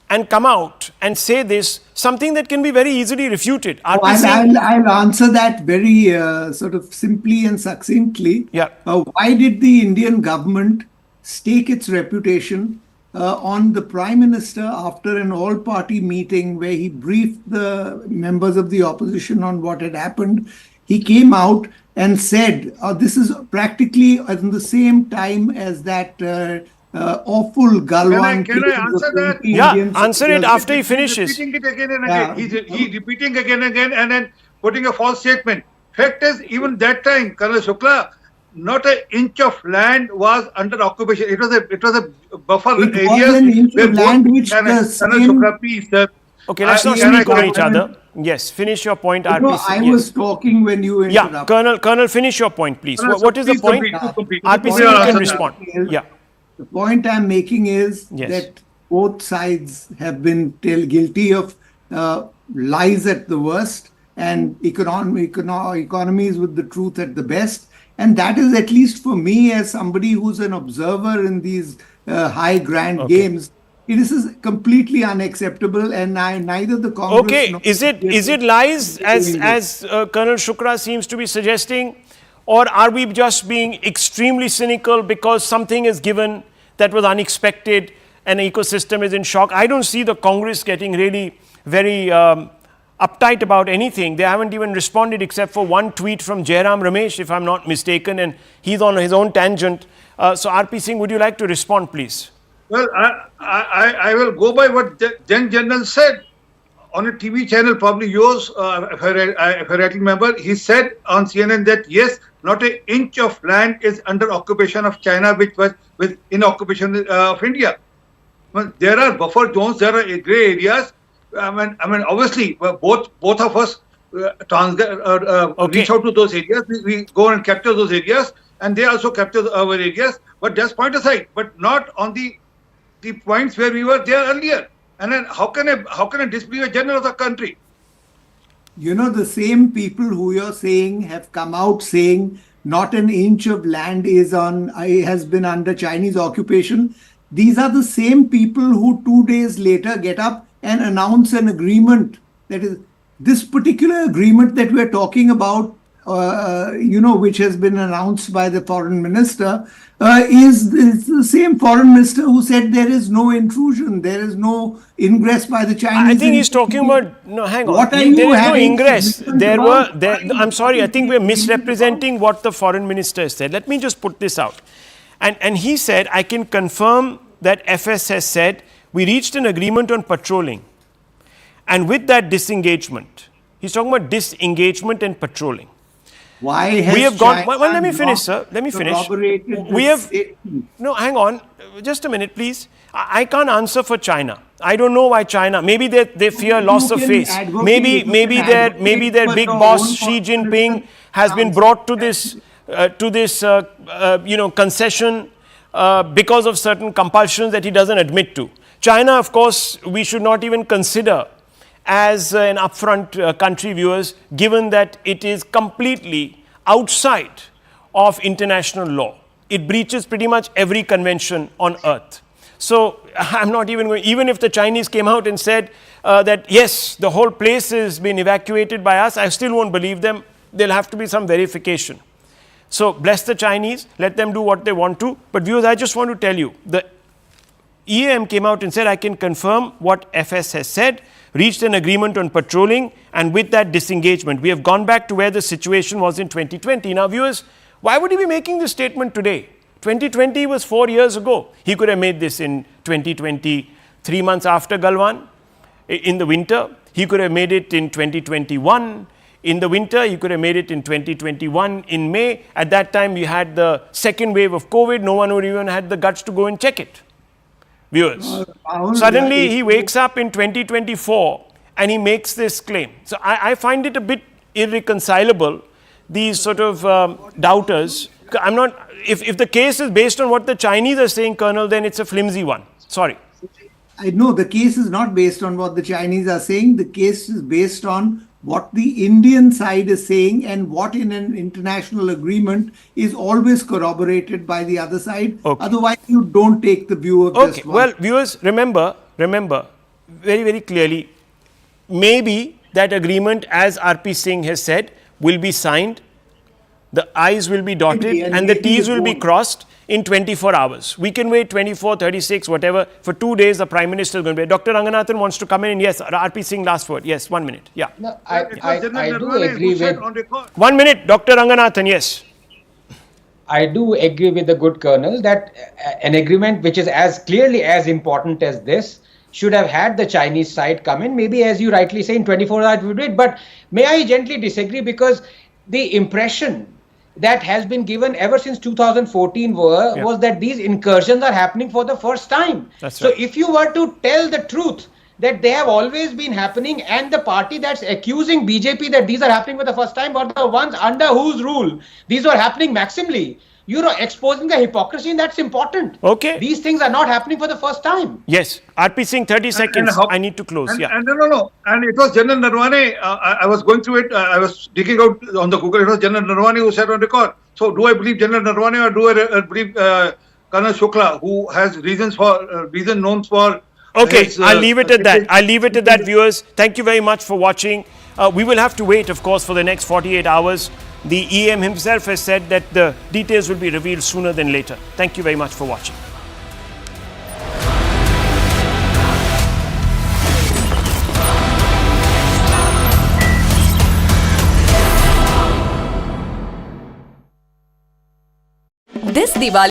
and come out and say this, something that can be very easily refuted? I'll answer that very sort of simply and succinctly. Yeah. Why did the Indian government stake its reputation on the Prime Minister after an all-party meeting where he briefed the members of the opposition on what had happened? He came out and said, this is practically at the same time as that awful Galwan. Can I answer that? Yeah, answer it after he finishes. He's repeating it again and again. He's repeating again and again and then putting a false statement. Fact is, even that time, Colonel Shukla, not an inch of land was under occupation. It was a buffer It area was an inch where of land both which Colonel the same... Shukla, please, sir. Okay, let's not speak over each other. Yes, finish your point, RPC. No, I was talking when you interrupted. Yeah, Colonel, finish your point, please. What is the point? RPC, you can respond. Yeah. The point I'm making is that both sides have been guilty of lies at the worst and economies with the truth at the best. And that is, at least for me, as somebody who's an observer in these high grand games, this is completely unacceptable, and neither the Congress... Okay, is it lies as Colonel Shukla seems to be suggesting, or are we just being extremely cynical because something is given that was unexpected and the ecosystem is in shock? I don't see the Congress getting really very uptight about anything. They haven't even responded except for one tweet from Jairam Ramesh, if I'm not mistaken, and he's on his own tangent. So RP Singh, would you like to respond, please? Well, I will go by what then General said on a TV channel, probably yours, if I rightly remember. He said on CNN that yes, not an inch of land is under occupation of China, which was in occupation of India. Well, there are buffer zones, there are grey areas. I mean, obviously, both of us reach out to those areas. We go and capture those areas, and they also capture our areas. But that's point aside. But not on the points where we were there earlier. And then how can I disbelieve a general of the country? You know, the same people who you're saying have come out saying not an inch of land has been under Chinese occupation. These are the same people who 2 days later get up and announce an agreement. That is, this particular agreement that we're talking about, which has been announced by the foreign minister, is the same foreign minister who said there is no intrusion, there is no ingress by the Chinese. I think he's talking about, no, hang on. What are There you is no having ingress. about? I'm sorry, I think we're misrepresenting what the foreign minister said. Let me just put this out. And he said, I can confirm that FS has said, we reached an agreement on patrolling. And with that disengagement, he's talking about disengagement and patrolling. Why has we have gone. China Well, let me finish, sir. Let me finish. We have. No, hang on. Just a minute, please. I can't answer for China. I don't know why China. Maybe they fear loss of face. Maybe their big boss Xi Jinping has been brought to this concession because of certain compulsions that he doesn't admit to. China, of course, we should not even consider as an upfront country, viewers, given that it is completely outside of international law. It breaches pretty much every convention on earth. So I'm not even going, even if the Chinese came out and said that yes, the whole place has been evacuated by us, I still won't believe them. There'll have to be some verification. So bless the Chinese, let them do what they want to. But viewers, I just want to tell you, the EAM came out and said, I can confirm what FS has said, reached an agreement on patrolling, and with that disengagement, we have gone back to where the situation was in 2020. Now, viewers, why would he be making this statement today? 2020 was 4 years ago. He could have made this in 2020, 3 months after Galwan, in the winter. He could have made it in 2021. In the winter, he could have made it in 2021 in May. At that time, we had the second wave of COVID. No one would even had the guts to go and check it. Viewers, suddenly he wakes up in 2024 and he makes this claim. So I find it a bit irreconcilable, these sort of doubters. I'm not, if the case is based on what the Chinese are saying, Colonel, then it's a flimsy one. Sorry. I know the case is not based on what the Chinese are saying. The case is based on what the Indian side is saying and what in an international agreement is always corroborated by the other side. Okay. Otherwise, you don't take the view of just one. Well, viewers, remember very, very clearly, maybe that agreement, as RP Singh has said, will be signed, the I's will be dotted and the T's will be crossed in 24 hours. We can wait 24, 36, whatever. For 2 days, the Prime Minister is going to be. Dr. Ranganathan wants to come in. And yes, RP Singh, last word. Yes, 1 minute. Yeah. No, I do agree with... 1 minute, Dr. Ranganathan, yes. I do agree with the good colonel that an agreement which is as clearly as important as this should have had the Chinese side come in. Maybe, as you rightly say, in 24 hours we did. But may I gently disagree, because the impression that has been given ever since 2014 was that these incursions are happening for the first time. So if you were to tell the truth that they have always been happening, and the party that's accusing BJP that these are happening for the first time were the ones under whose rule these were happening maximally, exposing the hypocrisy, and that's important. Okay. These things are not happening for the first time. Yes. RP Singh, 30 seconds. I need to close. And no. And it was General Narwane. I was going through it. I was digging out on the Google. It was General Narwane who said on record. So do I believe General Narwane, or do I believe Colonel Shukla, who has reasons known for... Okay, I'll leave it at that. I'll leave it at that, viewers. Thank you very much for watching. We will have to wait, of course, for the next 48 hours. The EM himself has said that the details will be revealed sooner than later. Thank you very much for watching. This Diwali,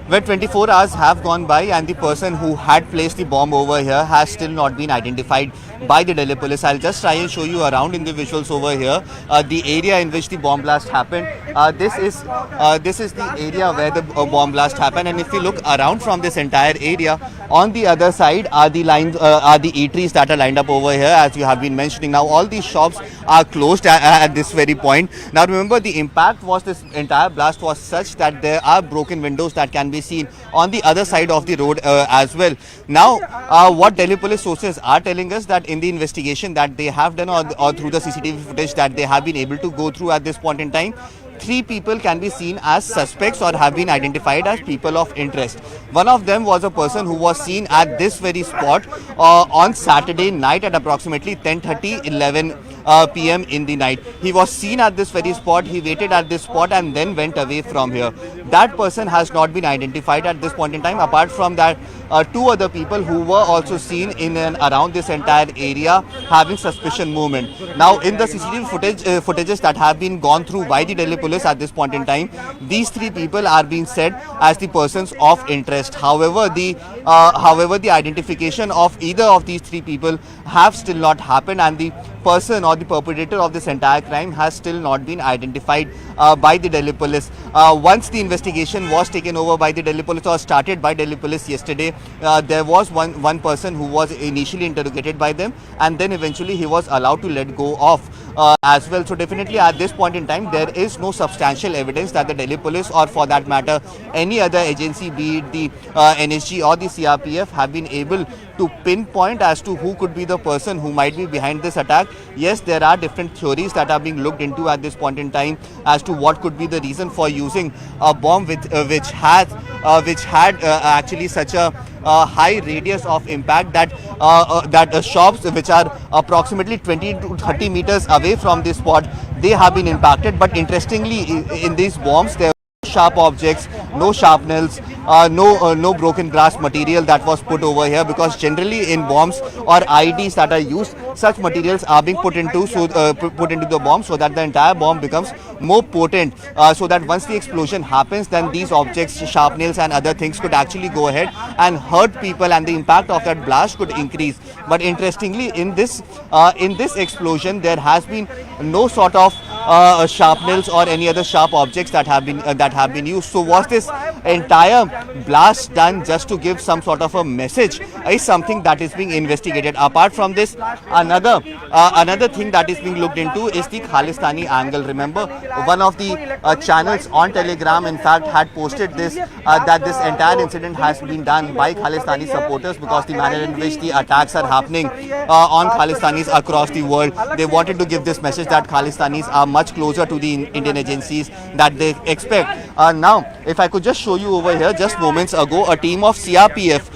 where 24 hours have gone by and the person who had placed the bomb over here has still not been identified by the Delhi police. I'll just try and show you around in the visuals over here the area in which the bomb blast happened. This is the area where the bomb blast happened, and if you look around from this entire area, on the other side are the eateries that are lined up over here, as you have been mentioning. Now all these shops are closed at this very point. Now remember, the impact was, this entire blast was such that there are broken windows that can be seen on the other side of the road as well. Now what Delhi police sources are telling us, that in the investigation that they have done, or through the CCTV footage that they have been able to go through at this point in time, 3 people can be seen as suspects or have been identified as people of interest. One of them was a person who was seen at this very spot on Saturday night at approximately 10:30, 11 p.m. in the night. He was seen at this very spot, he waited at this spot and then went away from here. That person has not been identified at this point in time. Apart from that, 2 other people who were also seen in and around this entire area having suspicion movement. Now in the CCTV footages that have been gone through by the Delhi police at this point in time, these 3 people are being said as the persons of interest. However, the identification of either of these 3 people have still not happened, and the person or the perpetrator of this entire crime has still not been identified by the Delhi police. Once the investigation was taken over by the Delhi police, or started by Delhi police yesterday, there was one person who was initially interrogated by them, and then eventually he was allowed to let go of as well. So definitely at this point in time, there is no substantial evidence that the Delhi police, or for that matter any other agency, be it the NSG or the CRPF, have been able to pinpoint as to who could be the person who might be behind this attack. Yes, there are different theories that are being looked into at this point in time as to what could be the reason for using a bomb which had actually such a high radius of impact that shops which are approximately 20 to 30 meters away from this spot, they have been impacted. But interestingly, in these bombs, there sharp objects, no sharpnels, no broken glass material that was put over here, because generally in bombs or IEDs that are used, such materials are being put into the bomb so that the entire bomb becomes more potent, so that once the explosion happens, then these objects, sharpnels and other things could actually go ahead and hurt people, and the impact of that blast could increase. But interestingly, in this explosion, there has been no sort of sharpnels or any other sharp objects that have been used. So was this entire blast done just to give some sort of a message, is something that is being investigated. Apart from this, another thing that is being looked into is the Khalistani angle. Remember, one of the channels on Telegram in fact had posted this, that this entire incident has been done by Khalistani supporters, because the manner in which the attacks are happening on Khalistanis across the world, they wanted to give this message that Khalistanis are much closer to the Indian agencies that they expect. Now, if I could just show you over here, just moments ago, a team of CRPF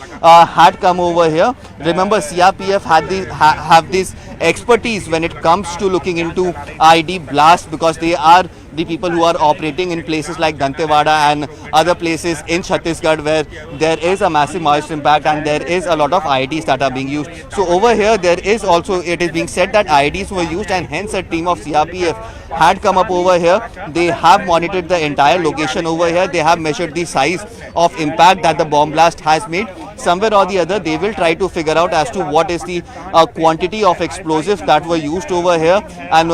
had come over here. Remember, CRPF have this expertise when it comes to looking into ID blast, because they are the people who are operating in places like Dantewada and other places in Chhattisgarh where there is a massive Maoist impact and there is a lot of IEDs that are being used. So over here there is also, it is being said that IEDs were used and hence a team of CRPF had come up over here. They have monitored the entire location over here. They have measured the size of impact that the bomb blast has made. Somewhere or the other they will try to figure out as to what is the quantity of explosives that were used over here and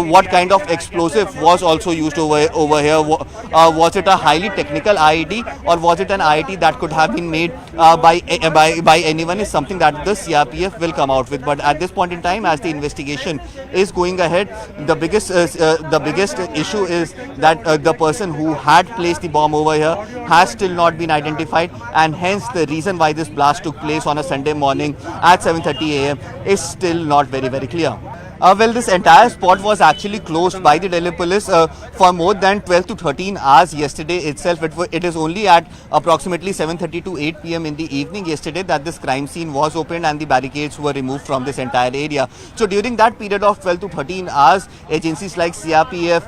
what kind of explosive was also used over here. Was it a highly technical IED or was it an IED that could have been made by anyone is something that the CRPF will come out with. But at this point in time, as the investigation is going ahead, the biggest issue is that the person who had placed the bomb over here has still not been identified, and hence the reason why this blast took place on a Sunday morning at 7:30 a.m. is still not very clear. Well, this entire spot was actually closed by the Delhi police for more than 12 to 13 hours yesterday itself. It is only at approximately 7:30 to 8 p.m. in the evening yesterday that this crime scene was opened and the barricades were removed from this entire area. So during that period of 12 to 13 hours, agencies like CRPF,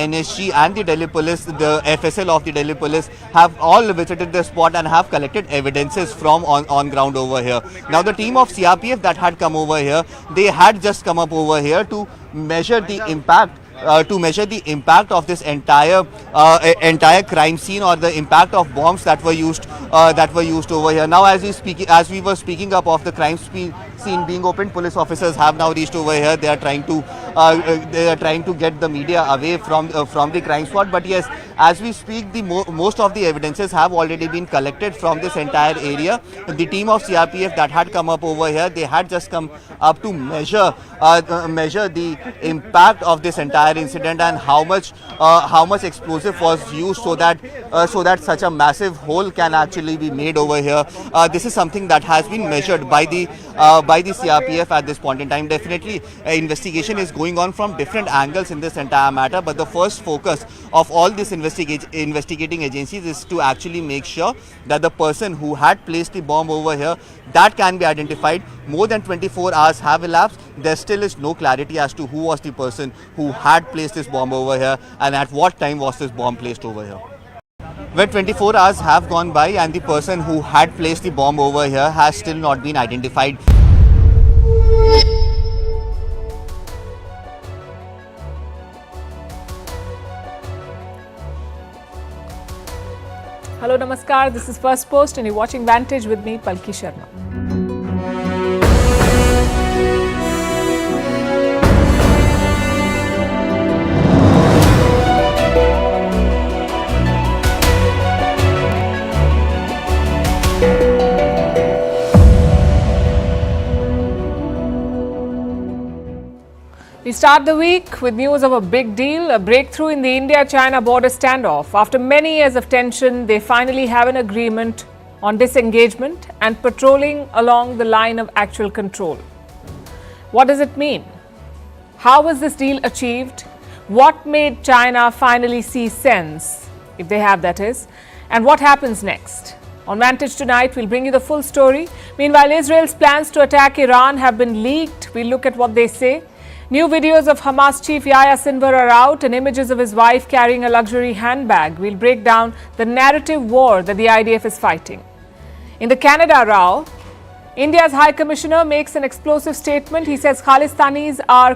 NSG and the Delhi police, the FSL of the Delhi police have all visited the spot and have collected evidences from on ground over here. Now the team of CRPF that had come over here, they had just come up over here to measure the impact of this entire crime scene or the impact of bombs that were used over here. Now as we were speaking up of the crime scene being opened, police officers have now reached over here. They are trying to get the media away from the crime spot. But yes, as we speak, most of the evidences have already been collected from this entire area. The team of CRPF that had come up over here, they had just come up to measure the impact of this entire incident and how much explosive was used so that such a massive hole can actually be made over here. This is something that has been measured by the CRPF at this point in time. Definitely, investigation is going on from different angles in this entire matter, but the first focus of all these investigating agencies is to actually make sure that the person who had placed the bomb over here, that can be identified. More than 24 hours have elapsed. There still is no clarity as to who was the person who had placed this bomb over here and at what time was this bomb placed over here. Well, 24 hours have gone by and the person who had placed the bomb over here has still not been identified. Hello, Namaskar. This is First Post and you're watching Vantage with me, Palki Sharma. We start the week with news of a big deal, a breakthrough in the India-China border standoff. After many years of tension, they finally have an agreement on disengagement and patrolling along the line of actual control. What does it mean? How was this deal achieved? What made China finally see sense, if they have that is, and what happens next? On Vantage tonight, we'll bring you the full story. Meanwhile, Israel's plans to attack Iran have been leaked. We'll look at what they say. New videos of Hamas chief Yahya Sinwar are out and images of his wife carrying a luxury handbag. We'll break down the narrative war that the IDF is fighting. In the Canada row, India's High Commissioner makes an explosive statement. He says Khalistanis are